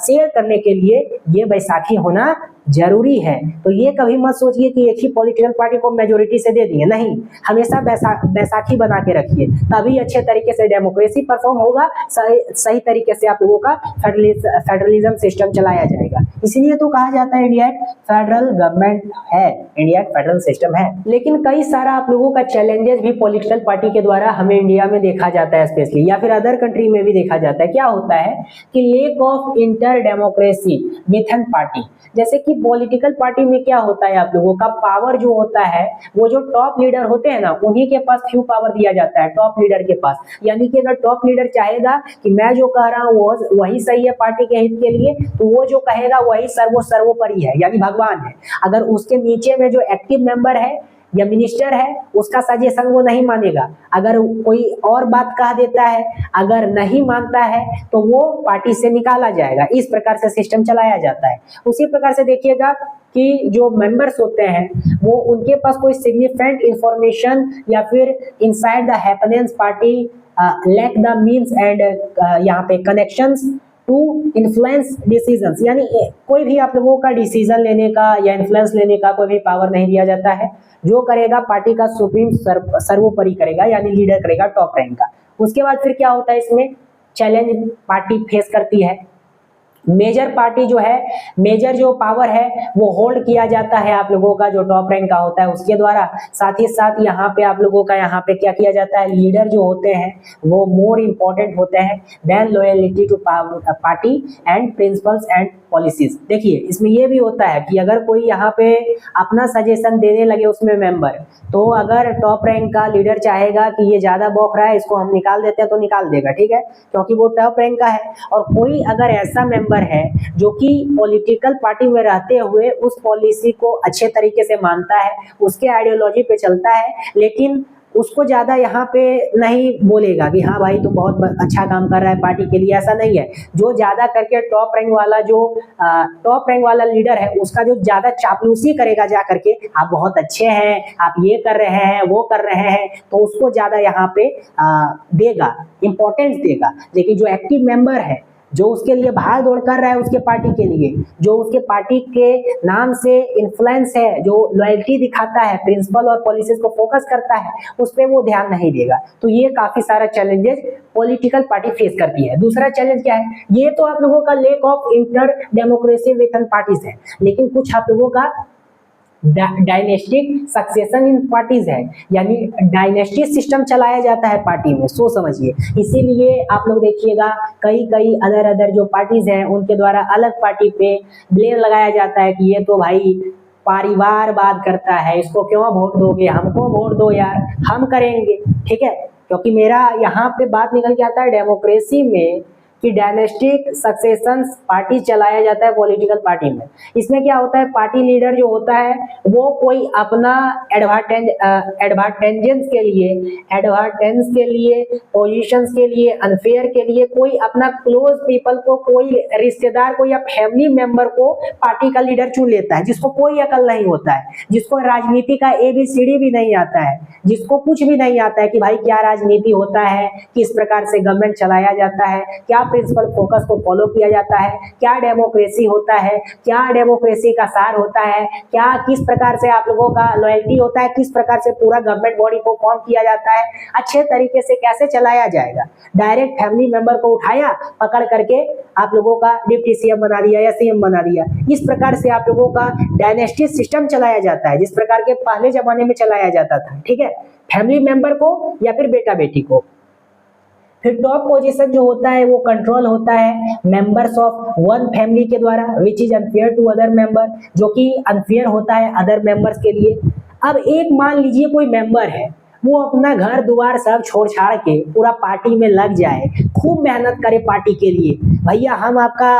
शेयर करने के लिए ये बैसाखी होना जरूरी है। तो ये कभी मत सोचिए कि एक ही पॉलिटिकल पार्टी को मेजोरिटी से दे देंगे, नहीं, हमेशा बैसाखी बना के रखिए, तभी अच्छे तरीके से डेमोक्रेसी परफॉर्म होगा, सही तरीके से आप लोगों का फेडरलिज्म सिस्टम चलाया जाएगा। इसीलिए तो कहा जाता है इंडिया एक फेडरल गवर्नमेंट है, इंडिया एक फेडरल सिस्टम है। लेकिन कई सारा आप लोगों का चैलेंजेस भी पॉलिटिकल पार्टी के द्वारा हमें इंडिया में देखा जाता है, स्पेशली या फिर अदर कंट्री में भी देखा जाता है। क्या होता है कि lake of inter democracy with an party. जैसे कि पॉलिटिकल पार्टी में क्या होता है, आप लोगों का पावर जो होता है, वो जो टॉप लीडर होते हैं ना, उन्हीं के पास फ्यू पावर दिया जाता है, टॉप लीडर के पास। यानी कि अगर टॉप लीडर चाहेगा कि मैं जो कह रहा हूँ वही सही है पार्टी के हित के लिए, तो वो जो कहेगा वही सर्वोपरि है, यानी भगवान है। अगर उसके नीचे में जो एक्टिव मेंबर है या मिनिस्टर है, उसका सजेशन वो नहीं मानेगा। अगर कोई और बात कह देता है, अगर नहीं मानता है, तो वो पार्टी से निकाला जाएगा। इस प्रकार से सिस्टम चलाया जाता है। उसी प्रकार से देखिएगा कि जो मेंबर्स होते हैं वो, उनके पास कोई सिग्निफिकेंट इंफॉर्मेशन या फिर inside the happenings party lack the means and यहाँ पे कनेक्शंस टू इन्फ्लुएंस डिसीजंस। यानी कोई भी आप लोगों का डिसीजन लेने का या इन्फ्लुएंस लेने का कोई भी पावर नहीं दिया जाता है। जो करेगा पार्टी का सुप्रीम सर्वोपरि करेगा, यानी लीडर करेगा टॉप रैंक का। उसके बाद फिर क्या होता है, इसमें चैलेंज पार्टी फेस करती है। मेजर पार्टी जो है, मेजर जो पावर है वो होल्ड किया जाता है आप लोगों का जो टॉप रैंक का होता है उसके द्वारा। साथ ही साथ यहाँ पे आप लोगों का यहाँ पे क्या किया जाता है, लीडर जो होते हैं वो मोर इम्पोर्टेंट होते हैं then loyalty to party and principles and policies. देखिए इसमें ये भी होता है कि अगर कोई यहाँ पे अपना सजेशन देने लगे उसमें मेंबर, तो अगर टॉप रैंक का लीडर चाहेगा कि ये ज्यादा बौख रहा है इसको हम निकाल देते हैं तो निकाल देगा, ठीक है, क्योंकि वो टॉप रैंक का है। और कोई अगर ऐसा मेंबर है जो कि पॉलिटिकल पार्टी में रहते हुए उस पॉलिसी को अच्छे तरीके से मानता है, उसके आइडियोलॉजी पे चलता है, लेकिन उसको ज्यादा यहाँ पे नहीं बोलेगा कि हाँ भाई तुम बहुत अच्छा काम कर रहा है पार्टी के लिए, ऐसा नहीं है। जो ज्यादा करके टॉप रैंक वाला जो टॉप रैंक वाला लीडर है उसका जो ज्यादा चापलूसी करेगा जा करके, आप बहुत अच्छे हैं, आप ये कर रहे हैं वो कर रहे हैं, तो उसको ज्यादा यहाँ पे देगा, इंपॉर्टेंस देगा। लेकिन जो एक्टिव मेंबर है, जो उसके लिए भाग दौड़ कर रहा है उसके पार्टी के लिए, जो उसके पार्टी के नाम से इन्फ्लुएंस है, जो लॉयल्टी दिखाता है, प्रिंसिपल और पॉलिसीज को फोकस करता है, उस पर वो ध्यान नहीं देगा। तो ये काफी सारा चैलेंजेस पॉलिटिकल पार्टी फेस करती है। दूसरा चैलेंज क्या है, ये तो आप लोगों का lack of inter democracy within parties है, लेकिन कुछ आप लोगों का डायनेस्टिक सक्सेशन इन पार्टीज है, यानी डायनेस्टी सिस्टम चलाया जाता है पार्टी में, सो समझिए। इसीलिए आप लोग देखिएगा कई अदर जो पार्टीज हैं उनके द्वारा अलग पार्टी पे ब्लेम लगाया जाता है कि ये तो भाई परिवारवाद करता है, इसको क्यों वोट दोगे, हमको वोट दो यार, हम करेंगे, ठीक है। क्योंकि मेरा यहाँ पे बात निकल के आता है डेमोक्रेसी में कि डायनेस्टिक सक्सेशन पार्टी चलाया जाता है पॉलिटिकल पार्टी में। इसमें क्या होता है, पार्टी लीडर जो होता है वो कोई अपना एडवांटेजेंस के लिए पोजीशंस के लिए अनफेयर के लिए कोई अपना क्लोज पीपल को, कोई रिश्तेदार को या फैमिली मेंबर को पार्टी का लीडर चुन लेता है, जिसको कोई अकल नहीं होता है, जिसको राजनीति का ABCD भी नहीं आता है, जिसको कुछ भी नहीं आता है कि भाई क्या राजनीति होता है, किस प्रकार से गवर्नमेंट चलाया जाता है, क्या प्रिंसिपल फोकस को फॉलो किया जाता है, क्या डेमोक्रेसी होता है, क्या डेमोक्रेसी का सार होता है, क्या किस प्रकार से आप लोगों का लॉयल्टी होता है, किस प्रकार से पूरा गवर्नमेंट बॉडी को फॉर्म किया जाता है, अच्छे तरीके से कैसे चलाया जाएगा। डायरेक्ट फैमिली मेंबर को उठाया, पकड़ करके आप लोगों का डिप्टी CM बना दिया या CM बना दिया। इस प्रकार से आप लोगों का डायनेस्टी सिस्टम चलाया जाता है, जिस प्रकार के पहले जमाने में चलाया जाता था, ठीक है, फैमिली मेंबर को या फिर बेटा बेटी को। फिर टॉप पोजीशन जो होता है वो कंट्रोल होता है मेंबर्स ऑफ वन फैमिली के द्वारा, which is unfair to other member, जो कि अनफेयर होता है अदर मेंबर्स के लिए। अब एक मान लीजिए कोई मेंबर है, वो अपना घर द्वार सब छोड़ छाड़ के पूरा पार्टी में लग जाए, खूब मेहनत करे पार्टी के लिए, भैया हम आपका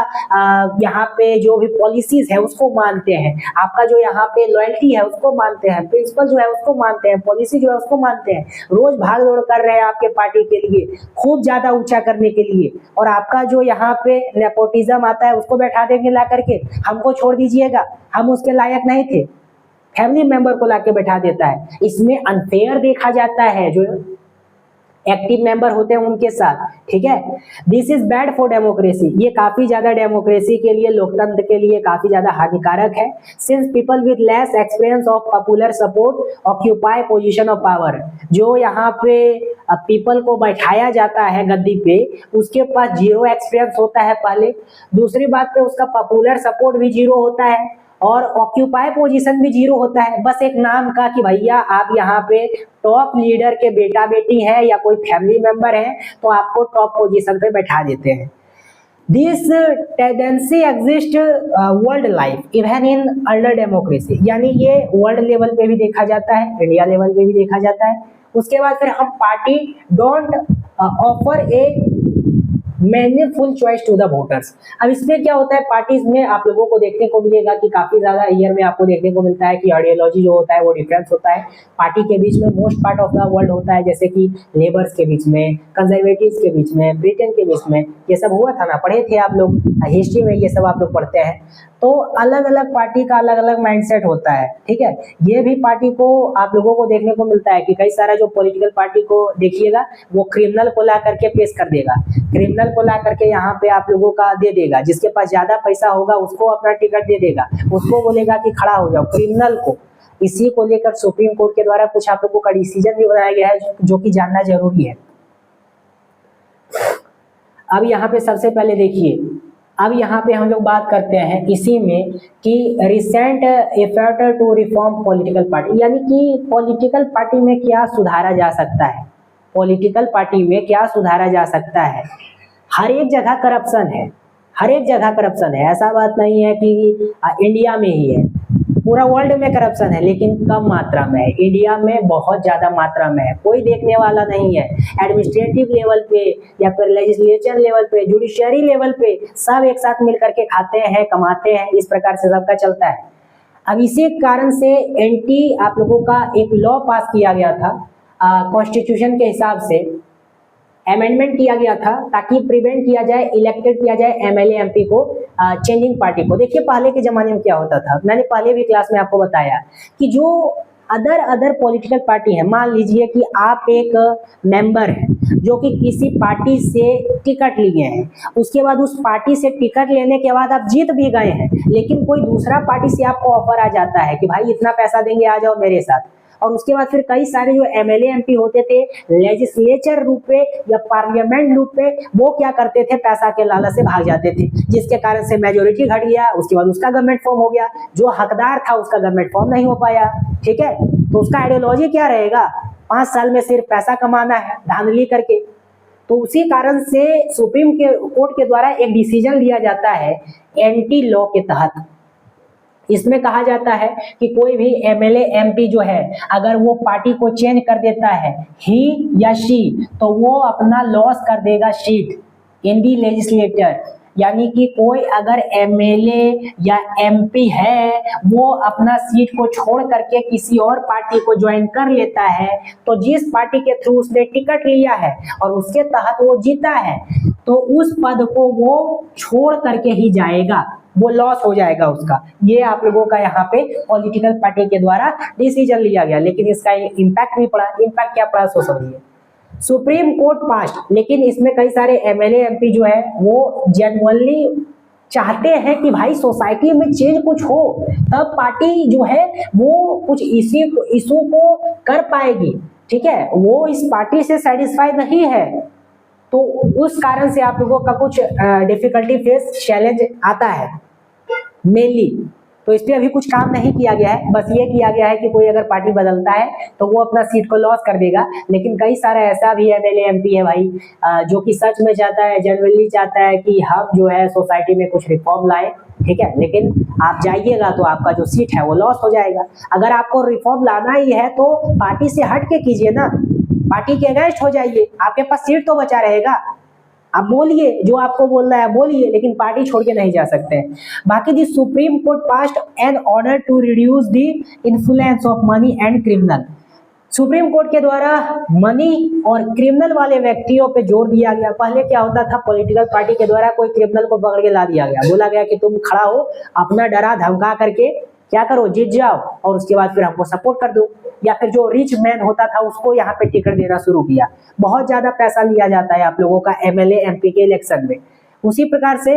यहाँ पे जो भी पॉलिसीज है उसको मानते हैं, आपका जो यहाँ पे लॉयल्टी है उसको मानते हैं, प्रिंसिपल जो है उसको मानते हैं, पॉलिसी जो है उसको मानते हैं, रोज भाग दौड़ कर रहे हैं आपके पार्टी के लिए, खूब ज्यादा ऊंचा करने के लिए, और आपका जो यहाँ पे नेपोटिज्म आता है उसको बैठा देंगे ला करके, हमको छोड़ दीजिएगा, हम उसके लायक नहीं थे, फैमिली मेंबर को लाके बैठा देता है। इसमें अनफेयर देखा जाता है जो एक्टिव मेंबर होते हैं उनके साथ, ठीक है। This is bad for democracy, ये काफी ज्यादा डेमोक्रेसी के लिए, लोकतंत्र के लिए काफी ज्यादा हानिकारक है। Since people with less experience of popular support occupy position of power, जो यहाँ पे पीपल को बैठाया जाता है गद्दी पे, उसके पास जीरो एक्सपीरियंस होता है पहले, दूसरी बात पे उसका पॉपुलर सपोर्ट भी जीरो होता है और ऑक्यूपाई पोजीशन भी जीरो होता है, बस एक नाम का कि भैया आप यहाँ पे टॉप लीडर के बेटा बेटी हैं या कोई फैमिली मेंबर है तो आपको टॉप पोजीशन पे बैठा देते हैं। This tendency exist world life even in under democracy, यानी ये वर्ल्ड लेवल पे भी देखा जाता है, इंडिया लेवल पे भी देखा जाता है। उसके बाद फिर हम party don't offer a meaningful choice to the voters. अब इसमें क्या होता है, पार्टीज में आप लोगों को देखने को मिलेगा कि काफी ज्यादा ईयर में आपको देखने को मिलता है कि आइडियोलॉजी जो होता है वो डिफरेंस होता है पार्टी के बीच में, most part of the world होता है, जैसे कि लेबर्स के बीच में, कंजर्वेटिव्स के बीच में, ब्रिटेन के बीच में, ये सब हुआ था ना, पढ़े थे आप लोग हिस्ट्री में, ये सब आप लोग पढ़ते हैं। तो अलग अलग पार्टी का अलग अलग माइंडसेट होता है, ठीक है। ये भी पार्टी को आप लोगों को देखने को मिलता है कि कई सारा जो पॉलिटिकल पार्टी को देखिएगा वो क्रिमिनल को ला करके पेश कर देगा, क्रिमिनल को ला करके यहाँ पे आप लोगों का दे देगा, जिसके पास ज्यादा पैसा होगा उसको अपना टिकट दे देगा, उसको बोलेगा कि खड़ा हो जाओ, क्रिमिनल को। इसी को लेकर सुप्रीम कोर्ट के द्वारा कुछ आप लोगों का डिसीजन भी बनाया गया है जो कि जानना जरूरी है। अब यहाँ पे सबसे पहले देखिए अब यहाँ पे हम लोग बात करते हैं इसी में कि recent effort to reform political party, यानी कि पॉलिटिकल पार्टी में क्या सुधारा जा सकता है, पॉलिटिकल पार्टी में क्या सुधारा जा सकता है। हर एक जगह करप्शन है, हर एक जगह करप्शन है, ऐसा बात नहीं है कि इंडिया में ही है, पूरा वर्ल्ड में करप्शन है, लेकिन कम मात्रा में है। इंडिया में बहुत ज़्यादा मात्रा में है, कोई देखने वाला नहीं है। एडमिनिस्ट्रेटिव लेवल पे या फिर लेजिस्लेचर लेवल पे, जुडिशरी लेवल पे सब एक साथ मिल करके खाते हैं, कमाते हैं, इस प्रकार से सबका चलता है। अब इसी कारण से एंटी आप लोगों का एक लॉ पास किया गया था, कॉन्स्टिट्यूशन के हिसाब से अमेंडमेंट किया गया था ताकि प्रिवेंट किया जाए, इलेक्टेड किया जाए एमएलए एमपी को, चेंजिंग पार्टी को। देखिए पहले के ज़माने में क्या होता था, मैंने पहले भी क्लास में आपको बताया कि जो अदर पॉलिटिकल पार्टी है, मान लीजिए कि आप एक मेंबर हैं जो कि किसी पार्टी से टिकट लिए हैं, उसके बाद उस पार्टी से टिकट लेने के बाद आप जीत भी गए हैं, लेकिन कोई दूसरा पार्टी से आपको ऑफर आ जाता है कि भाई इतना पैसा देंगे, आ जाओ मेरे साथ। और उसके बाद फिर कई सारे जो एमएलए एमपी होते थे लेजिस्लेचर रूप पे या पार्लियामेंट रूप पे, वो क्या करते थे, पैसा के लालच से भाग जाते थे, जिसके कारण से मेजोरिटी घट गया, उसके बाद उसका गवर्नमेंट फॉर्म हो गया, जो हकदार था उसका गवर्नमेंट फॉर्म नहीं हो पाया। ठीक है, तो उसका आइडियोलॉजी क्या रहेगा, 5 साल में सिर्फ पैसा कमाना है धांधली करके। तो उसी कारण से सुप्रीम कोर्ट के द्वारा एक डिसीजन लिया जाता है एंटी लॉ के तहत। इसमें कहा जाता है कि कोई भी एमएलए एमपी जो है अगर वो पार्टी को चेंज कर देता है, ही या शी, तो वो अपना लॉस कर देगा सीट इन दी लेजिस्लेटर। यानी कि कोई अगर एमएलए या एमपी है वो अपना सीट को छोड़ करके किसी और पार्टी को ज्वाइन कर लेता है, तो जिस पार्टी के थ्रू उसने टिकट लिया है और उसके तहत वो जीता है, तो उस पद को वो छोड़ करके ही जाएगा, वो लॉस हो जाएगा उसका। ये आप लोगों का यहाँ पे पॉलिटिकल पार्टी के द्वारा डिसीजन लिया गया, लेकिन इसका इम्पैक्ट भी पड़ा। इम्पैक्ट क्या पड़ा सो समझिए। सुप्रीम कोर्ट पास्ट, लेकिन इसमें कई सारे एमएलए एमपी जो है वो जेन्युइनली चाहते हैं कि भाई सोसाइटी में चेंज कुछ हो, तब पार्टी जो है वो कुछ इशू को कर पाएगी। ठीक है, वो इस पार्टी से सेटिस्फाई नहीं है, तो उस कारण से आप लोगों का कुछ डिफिकल्टी फेस चैलेंज आता है मेनली। तो इस पर अभी कुछ काम नहीं किया गया है, बस ये किया गया है कि कोई अगर पार्टी बदलता है तो वो अपना सीट को लॉस कर देगा। लेकिन कई सारा ऐसा भी एमएलए एमपी है भाई जो कि सच में चाहता है, जेन्युइनली चाहता है कि हम जो है सोसाइटी में कुछ रिफॉर्म लाए। ठीक है, लेकिन आप जाइएगा तो आपका जो सीट है वो लॉस हो जाएगा। अगर आपको रिफॉर्म लाना ही है तो पार्टी से हट के कीजिए ना, पार्टी के अगेंस्ट हो जाइए, आपके पास सीट तो बचा रहेगा। आप बोलिए जो आपको बोलना है बोलिए, लेकिन पार्टी छोड़ के नहीं जा सकते हैं। बाकी the supreme court passed an order to reduce the influence of money and criminal. Supreme court के द्वारा मनी और क्रिमिनल वाले व्यक्तियों पे जोर दिया गया। पहले क्या होता था, पॉलिटिकल पार्टी के द्वारा कोई क्रिमिनल को पकड़ के ला दिया गया, बोला गया कि तुम खड़ा हो, अपना डरा धमका करके क्या करो, जीत जाओ और उसके बाद फिर हमको सपोर्ट कर दो। या फिर जो रिच मैन होता था उसको यहाँ पे टिकट देना शुरू किया। बहुत ज्यादा पैसा लिया जाता है आप लोगों का एमएलए एमपी के इलेक्शन में। उसी प्रकार से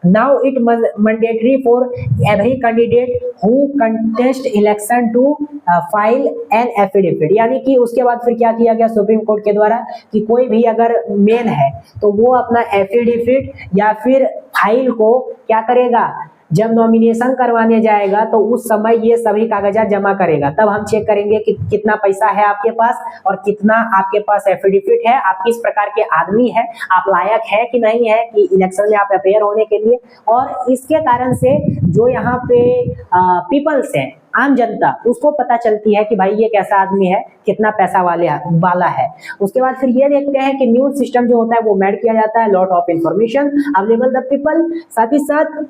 now it mandatory for every candidate who contest election to file an affidavit. यानी कि उसके बाद फिर क्या किया गया सुप्रीम कोर्ट के द्वारा कि कोई भी अगर मेन है तो वो अपना एफिडेविट या फिर फाइल को क्या करेगा, जब नॉमिनेशन करवाने जाएगा तो उस समय ये सभी कागजात जमा करेगा, तब हम चेक करेंगे कि कितना पैसा है आपके पास और कितना आपके पास एफिडेविट है, आप किस प्रकार के आदमी है, आप लायक है कि नहीं है कि इलेक्शन में आप अपेयर होने के लिए। और इसके कारण से जो यहाँ पे पीपल्स है, आम जनता, उसको पता चलती है कि भाई ये कैसा आदमी है, कितना पैसा वाला है। उसके बाद फिर ये देखते हैं कि न्यूज सिस्टम जो होता है वो मेड किया जाता है, lot of information available the people. साथ ही साथ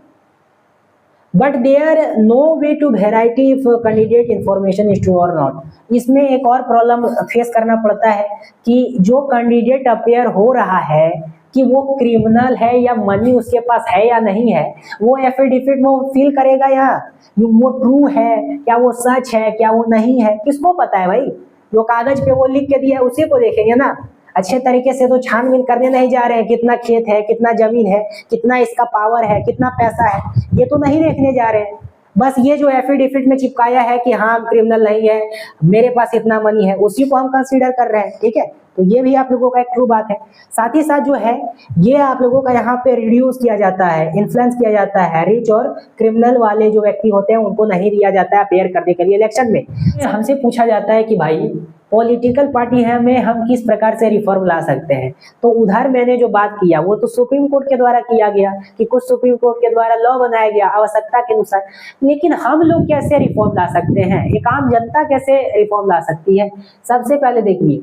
but there no way to variety if candidate information is true और नॉट। इसमें एक और प्रॉब्लम फेस करना पड़ता है कि जो कैंडिडेट अपेयर हो रहा है कि वो क्रिमिनल है या मनी उसके पास है या नहीं है, वो एफिडेविट में वो फील करेगा या वो ट्रू है, क्या वो सच है, क्या वो नहीं है, किसको पता है भाई। जो कागज पे वो लिख के दिया है उसी को देखेंगे ना। अच्छे तरीके से तो छानबीन करने नहीं जा रहे हैं, कितना खेत है, कितना जमीन है, कितना इसका पावर है, कितना पैसा है, ये तो नहीं देखने जा रहे हैं। बस ये जो एफिडेविट में चिपकाया है कि हाँ क्रिमिनल नहीं है, मेरे पास इतना मनी है, उसी को हम कंसीडर कर रहे हैं। ठीक है, तो ये भी आप लोगों का एक ट्रू बात है। साथ ही साथ जो है ये आप लोगों का यहाँ पे रिड्यूस किया जाता है, इन्फ्लुएंस किया जाता है, रिच और क्रिमिनल वाले जो व्यक्ति होते हैं उनको नहीं दिया जाता है अपेयर करने के लिए इलेक्शन में। हमसे पूछा जाता है कि भाई पॉलिटिकल पार्टी है में हम किस प्रकार से रिफॉर्म ला सकते हैं, तो उधर मैंने जो बात किया वो तो सुप्रीम कोर्ट के द्वारा किया गया कि कुछ सुप्रीम कोर्ट के द्वारा लॉ बनाया गया आवश्यकता के अनुसार। लेकिन हम लोग कैसे रिफॉर्म ला सकते हैं, एक आम जनता कैसे रिफॉर्म ला सकती है? सबसे पहले देखिए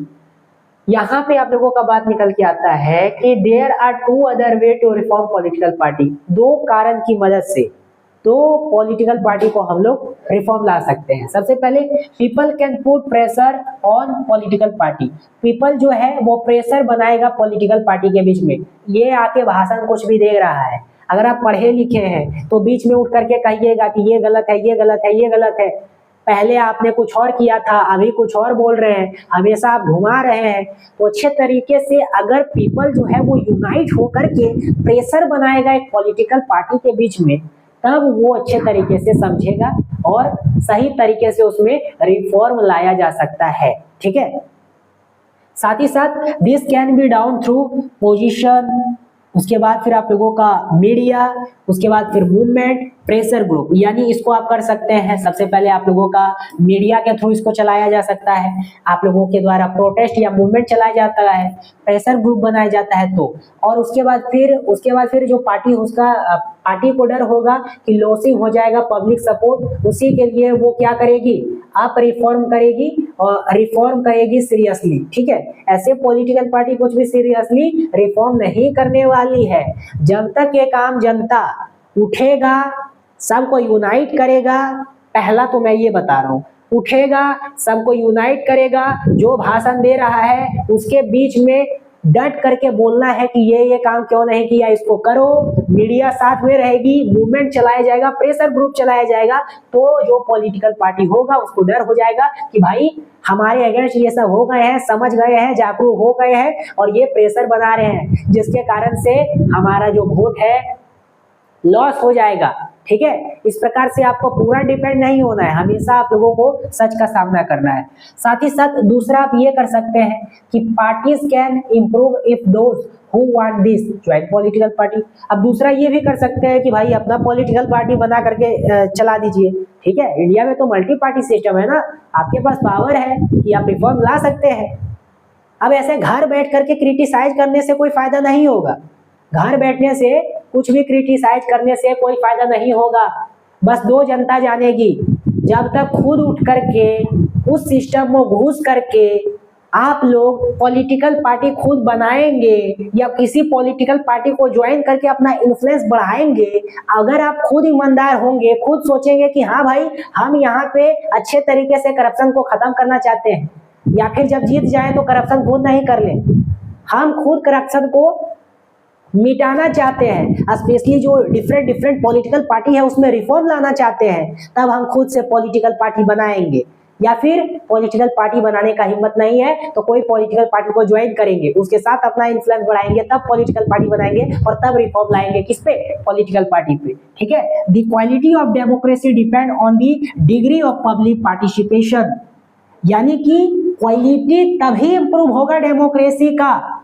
यहाँ पे आप लोगों का बात निकल के आता है कि there are two other way to reform political party. दो कारण की मदद से तो पॉलिटिकल पार्टी को हम लोग रिफॉर्म ला सकते हैं। सबसे पहले people can put pressure on political party. People जो है वो प्रेशर बनाएगा पॉलिटिकल पार्टी के बीच में। ये आके भाषण कुछ भी दे रहा है, अगर आप पढ़े लिखे हैं तो बीच में उठ करके कहिएगा कि ये गलत है, ये गलत है, ये गलत है, पहले आपने कुछ और किया था, अभी कुछ और बोल रहे हैं, हमेशा आप घुमा रहे हैं। तो अच्छे तरीके से अगर पीपल जो है वो यूनाइट होकर के प्रेशर बनाएगा एक पॉलिटिकल पार्टी के बीच में, तब वो अच्छे तरीके से समझेगा और सही तरीके से उसमें रिफॉर्म लाया जा सकता है। ठीक है, साथ ही साथ this can be down through position, उसके बाद फिर आप लोगों का मीडिया, उसके बाद फिर मूवमेंट, प्रेशर ग्रुप, यानी इसको आप कर सकते हैं। सबसे पहले आप लोगों का मीडिया के थ्रू इसको चलाया जा सकता है, आप लोगों के द्वारा प्रोटेस्ट या मूवमेंट चलाया जाता है, प्रेशर ग्रुप बनाया जाता है तो, और उसके बाद फिर जो पार्टी उसका पार्टी को डर होगा कि लॉसिंग हो जाएगा पब्लिक सपोर्ट, उसी के लिए वो क्या करेगी, आप रिफॉर्म करेगी और रिफॉर्म करेगी सीरियसली। ठीक है, ऐसे पॉलिटिकल पार्टी कुछ भी सीरियसली रिफॉर्म नहीं करने वाली है। जब तक एक आम जनता उठेगा, सबको यूनाइट करेगा, पहला तो मैं ये बता रहा हूँ, उठेगा, सबको यूनाइट करेगा, जो भाषण दे रहा है उसके बीच में डट करके बोलना है कि ये काम क्यों नहीं किया, इसको करो, मीडिया साथ में रहेगी, मूवमेंट चलाया जाएगा, प्रेशर ग्रुप चलाया जाएगा, तो जो पॉलिटिकल पार्टी होगा उसको डर हो जाएगा कि भाई हमारे अगेंस्ट ये सब हो गए हैं, समझ गए हैं, जागरूक हो गए हैं और ये प्रेशर बना रहे हैं, जिसके कारण से हमारा जो वोट है लॉस हो जाएगा। ठीक है, इस प्रकार से आपको पूरा डिपेंड नहीं होना है, हमेशा आप लोगों को सच का सामना करना है। साथ ही साथ दूसरा आप ये कर सकते हैं कि parties can improve if those who want this join political party. अब दूसरा ये भी कर सकते हैं कि भाई अपना पॉलिटिकल पार्टी बना करके चला दीजिए। ठीक है, इंडिया में तो मल्टी पार्टी सिस्टम है ना, आपके पास पावर है कि आप रिफॉर्म ला सकते हैं। अब ऐसे घर बैठ करके क्रिटिसाइज करने से कोई फायदा नहीं होगा, घर बैठने से कुछ भी क्रिटिसाइज करने से कोई फायदा नहीं होगा। बस दो जनता जानेगी, जब तक खुद उठ करके उस सिस्टम में घुस करके आप लोग पॉलिटिकल पार्टी खुद बनाएंगे या किसी पॉलिटिकल पार्टी को ज्वाइन करके अपना इन्फ्लुएंस बढ़ाएंगे, अगर आप खुद ईमानदार होंगे, खुद सोचेंगे कि हाँ भाई हम यहाँ पे अच्छे तरीके से करप्शन को खत्म करना चाहते हैं, या फिर जब जीत जाए तो करप्शन खुद नहीं कर लें, हम खुद करप्शन को मिटाना चाहते हैं, स्पेशली जो डिफरेंट पॉलिटिकल पार्टी है उसमें रिफॉर्म लाना चाहते हैं, तब हम खुद से पॉलिटिकल पार्टी बनाएंगे। या फिर पॉलिटिकल पार्टी बनाने का हिम्मत नहीं है तो कोई पॉलिटिकल पार्टी को ज्वाइन करेंगे, उसके साथ अपना इन्फ्लुएंस बढ़ाएंगे, तब पॉलिटिकल पार्टी बनाएंगे और तब रिफॉर्म लाएंगे। किस पे? पॉलिटिकल पार्टी पे। ठीक है, the quality of democracy depend on the degree of public participation, यानी कि क्वालिटी तभी इंप्रूव होगा डेमोक्रेसी का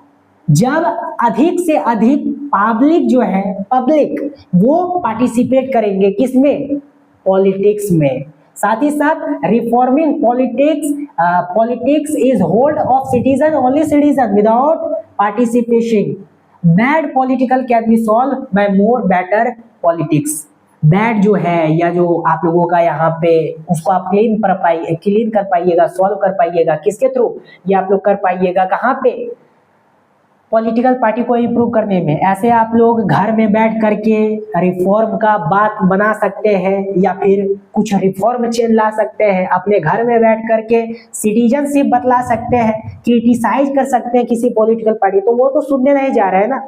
जब अधिक से अधिक पब्लिक जो है, पब्लिक वो पार्टिसिपेट करेंगे, किसमें? पॉलिटिक्स में। साथ ही साथ reforming politics is hold of citizen, only citizen without participation. Bad political can be solve by more better politics. Bad जो है या जो आप लोगों का यहाँ पे उसको आप क्लीन कर पाइएगा, सॉल्व कर पाइएगा, किसके थ्रू? ये आप लोग कर पाइएगा कहाँ पे? पॉलिटिकल पार्टी को इम्प्रूव करने में। ऐसे आप लोग घर में बैठ करके रिफॉर्म का बात बना सकते हैं या फिर कुछ रिफॉर्म चेंज ला सकते हैं, अपने घर में बैठ करके सिटीजनशिप बतला सकते हैं, क्रिटिसाइज कर सकते हैं किसी पॉलिटिकल पार्टी, तो वो तो सुनने नहीं जा रहे हैं ना।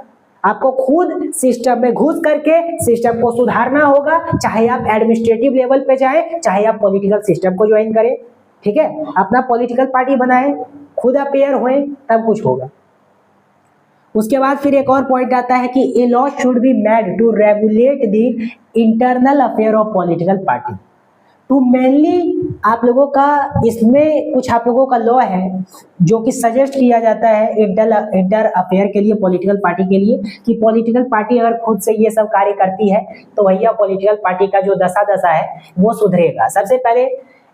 आपको खुद सिस्टम में घुस करके सिस्टम को सुधारना होगा, चाहे आप एडमिनिस्ट्रेटिव लेवल पे जाए, चाहे आप पॉलिटिकल सिस्टम को ज्वाइन करें। ठीक है, अपना पॉलिटिकल पार्टी बनाए, खुद अपेयर हुए, तब कुछ होगा। उसके बाद फिर एक और पॉइंट आता है कि a law should be made to regulate the internal affair of political party. तो मेनली आप लोगों का इसमें कुछ आप लोगों का लॉ है जो कि सजेस्ट किया जाता है इंटर अफेयर के लिए, पॉलिटिकल पार्टी के लिए, कि पॉलिटिकल पार्टी अगर खुद से ये सब कार्य करती है तो भैया पॉलिटिकल पार्टी का जो दशा है वो सुधरेगा। सबसे पहले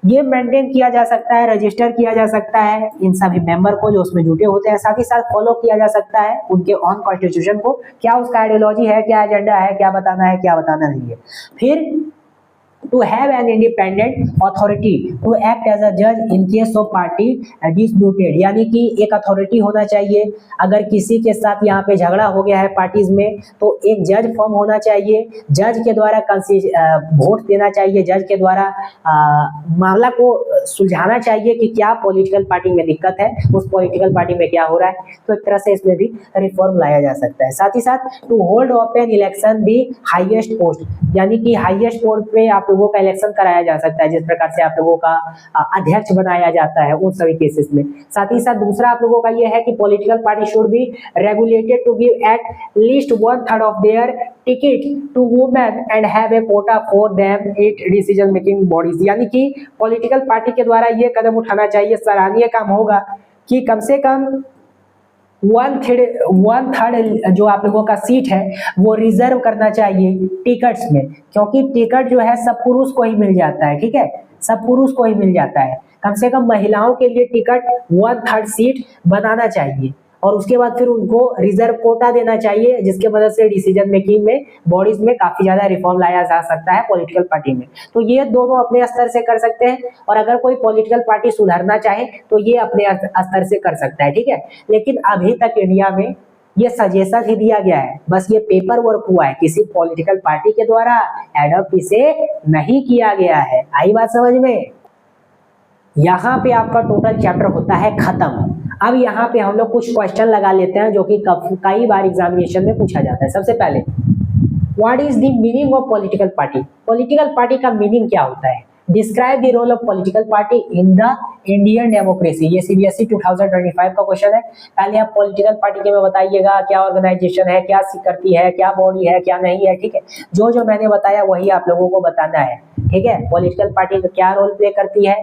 ये मेंटेन किया जा सकता है, रजिस्टर किया जा सकता है इन सभी मेंबर को जो उसमें जुटे होते हैं, साथ ही साथ फॉलो किया जा सकता है उनके ऑन कॉन्स्टिट्यूशन को, क्या उसका आइडियोलॉजी है, क्या एजेंडा है, क्या बताना है, क्या बताना नहीं है। फिर to have an independent authority to act as a judge in case of party disputed, यानी कि एक अथॉरिटी होना चाहिए। अगर किसी के साथ यहाँ पे झगड़ा हो गया है पार्टीज में तो एक जज फॉर्म होना चाहिए, जज के द्वारा वोट देना चाहिए, जज के द्वारा मामला को सुलझाना चाहिए कि क्या पॉलिटिकल पार्टी में दिक्कत है, उस पॉलिटिकल पार्टी में क्या हो रहा है। तो एक तरह से इसमें भी रिफॉर्म लाया जा सकता है। साथ ही साथ to hold open election the highest post, यानी कि हाईएस्ट पोस्ट पे आप लोगों का इलेक्शन कराया जा सकता है, जिस प्रकार से आप लोगों का अध्यक्ष बनाया जाता है उन सभी केसेस में। साथ ही साथ दूसरा आप लोगों का ये है कि political party should be regulated to give at least 1/3 of their ticket to women and have a quota for them it decision making bodies, यानी कि पॉलिटिकल पार्टी के द्वारा ये कदम उठाना चाहिए, सराहनीय काम होगा कि कम से कम 1/3 जो आप लोगों का सीट है वो रिजर्व करना चाहिए टिकट्स में, क्योंकि टिकट जो है सब पुरुष को ही मिल जाता है। ठीक है, सब पुरुष को ही मिल जाता है। कम से कम महिलाओं के लिए टिकट 1/3 सीट बनाना चाहिए और उसके बाद फिर उनको रिजर्व कोटा देना चाहिए, जिसके मदद से डिसीजन मेकिंग में बॉडीज में काफी ज्यादा रिफॉर्म लाया जा सकता है पॉलिटिकल पार्टी में। तो ये दोनों अपने स्तर से कर सकते हैं और अगर कोई पॉलिटिकल पार्टी सुधारना चाहे तो ये अपने स्तर से कर सकता है। ठीक है, लेकिन अभी तक इंडिया में ये सजेशन ही दिया गया है, बस ये पेपर वर्क हुआ है, किसी पॉलिटिकल पार्टी के द्वारा एडॉप्ट इसे नहीं किया गया है। आई बात समझ में? यहाँ पे आपका टोटल चैप्टर होता है खत्म। अब यहाँ पे हम लोग कुछ क्वेश्चन लगा लेते हैं जो कि कई बार एग्जामिनेशन में पूछा जाता है। सबसे पहले, what is the meaning of political party? Political party का मीनिंग क्या होता है? Describe the role of political party in the Indian democracy. ये CBSE 2025 का क्वेश्चन है। पहले आप पॉलिटिकल पार्टी के में बताइएगा क्या ऑर्गेनाइजेशन है, क्या करती है, क्या बॉडी है, क्या नहीं है। ठीक है, जो मैंने बताया वही आप लोगों को बताना है। ठीक है, पॉलिटिकल पार्टी का क्या रोल प्ले करती है,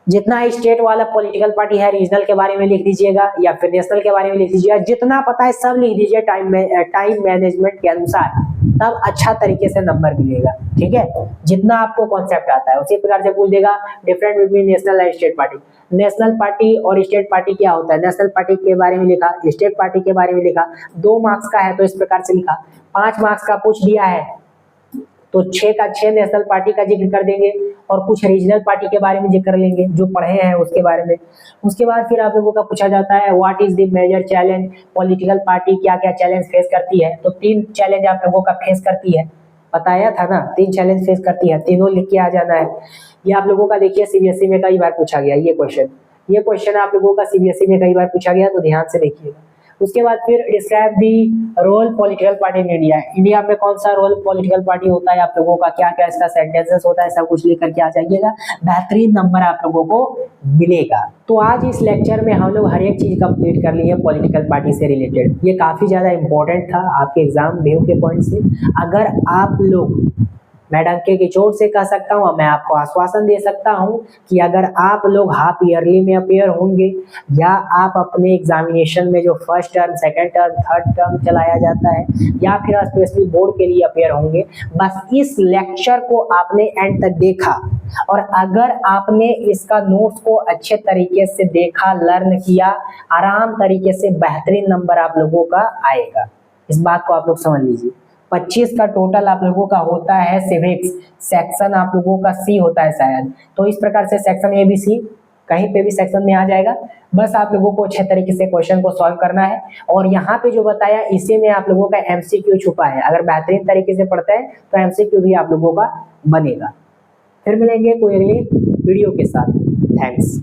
जितना स्टेट वाला पॉलिटिकल पार्टी है रीजनल के बारे में लिख दीजिएगा या फिर नेशनल के बारे में लिख दीजिएगा, जितना पता है सब लिख दीजिए टाइम मैनेजमेंट के अनुसार, तब अच्छा तरीके से नंबर मिलेगा। ठीक है, जितना आपको कॉन्सेप्ट आता है उसी प्रकार से पूछ देगा different between national and state party. National party और स्टेट पार्टी क्या होता है? नेशनल पार्टी के बारे में लिखा, स्टेट पार्टी के बारे में लिखा। 2 मार्क्स का है तो इस प्रकार से लिखा। 5 मार्क्स का पूछ दिया है तो 6 का 6 नेशनल पार्टी का जिक्र कर देंगे और कुछ रीजनल पार्टी के बारे में जिक्र कर लेंगे जो पढ़े हैं उसके बारे में। उसके बाद फिर आप लोगों का पूछा जाता है what is the major challenge, political party क्या क्या चैलेंज फेस करती है। तो 3 चैलेंज आप लोगों का फेस करती है, बताया था ना, 3 चैलेंज फेस करती है, तीनों लिख के आ जाना है। ये आप लोगों का देखिए CBSE में कई बार पूछा गया ये क्वेश्चन आप लोगों का CBSE में कई बार पूछा गया, तो ध्यान से देखिएगा। उसके बाद फिर describe the role political party in India. India में कौन सा रोल पॉलिटिकल पार्टी होता है, आप लोगों का क्या क्या इसका सेंटेंसेस होता है, सब कुछ लेकर के आ जाइएगा, बेहतरीन नंबर आप लोगों को मिलेगा। तो आज इस लेक्चर में हम लोग हर एक चीज कंप्लीट कर लिए पॉलिटिकल पार्टी से रिलेटेड। ये काफी ज्यादा इंपॉर्टेंट था आपके एग्जाम व्यू के पॉइंट से। अगर आप लोग, मैं डंके की चोट से कह सकता हूँ, मैं आपको आश्वासन दे सकता हूँ कि अगर आप लोग हाफ ईयरली में अपेयर होंगे या आप अपने एग्जामिनेशन में जो first term, second term, third term चलाया जाता है या फिर स्पेशली बोर्ड के लिए अपेयर होंगे, बस इस लेक्चर को आपने एंड तक देखा और अगर आपने इसका नोट्स को अच्छे तरीके से देखा, लर्न किया, आराम तरीके से बेहतरीन नंबर आप लोगों का आएगा। इस बात को आप लोग समझ लीजिए। 25 का टोटल आप लोगों का होता है सिविक्स, सेक्शन आप लोगों का C होता है शायद, तो इस प्रकार से सेक्शन ABC कहीं पे भी सेक्शन में आ जाएगा। बस आप लोगों को अच्छे तरीके से क्वेश्चन को सॉल्व करना है और यहाँ पे जो बताया इसी में आप लोगों का MCQ छुपा है। अगर बेहतरीन तरीके से पढ़ते हैं तो MCQ भी आप लोगों का बनेगा। फिर मिलेंगे कोई अगली वीडियो के साथ। थैंक्स।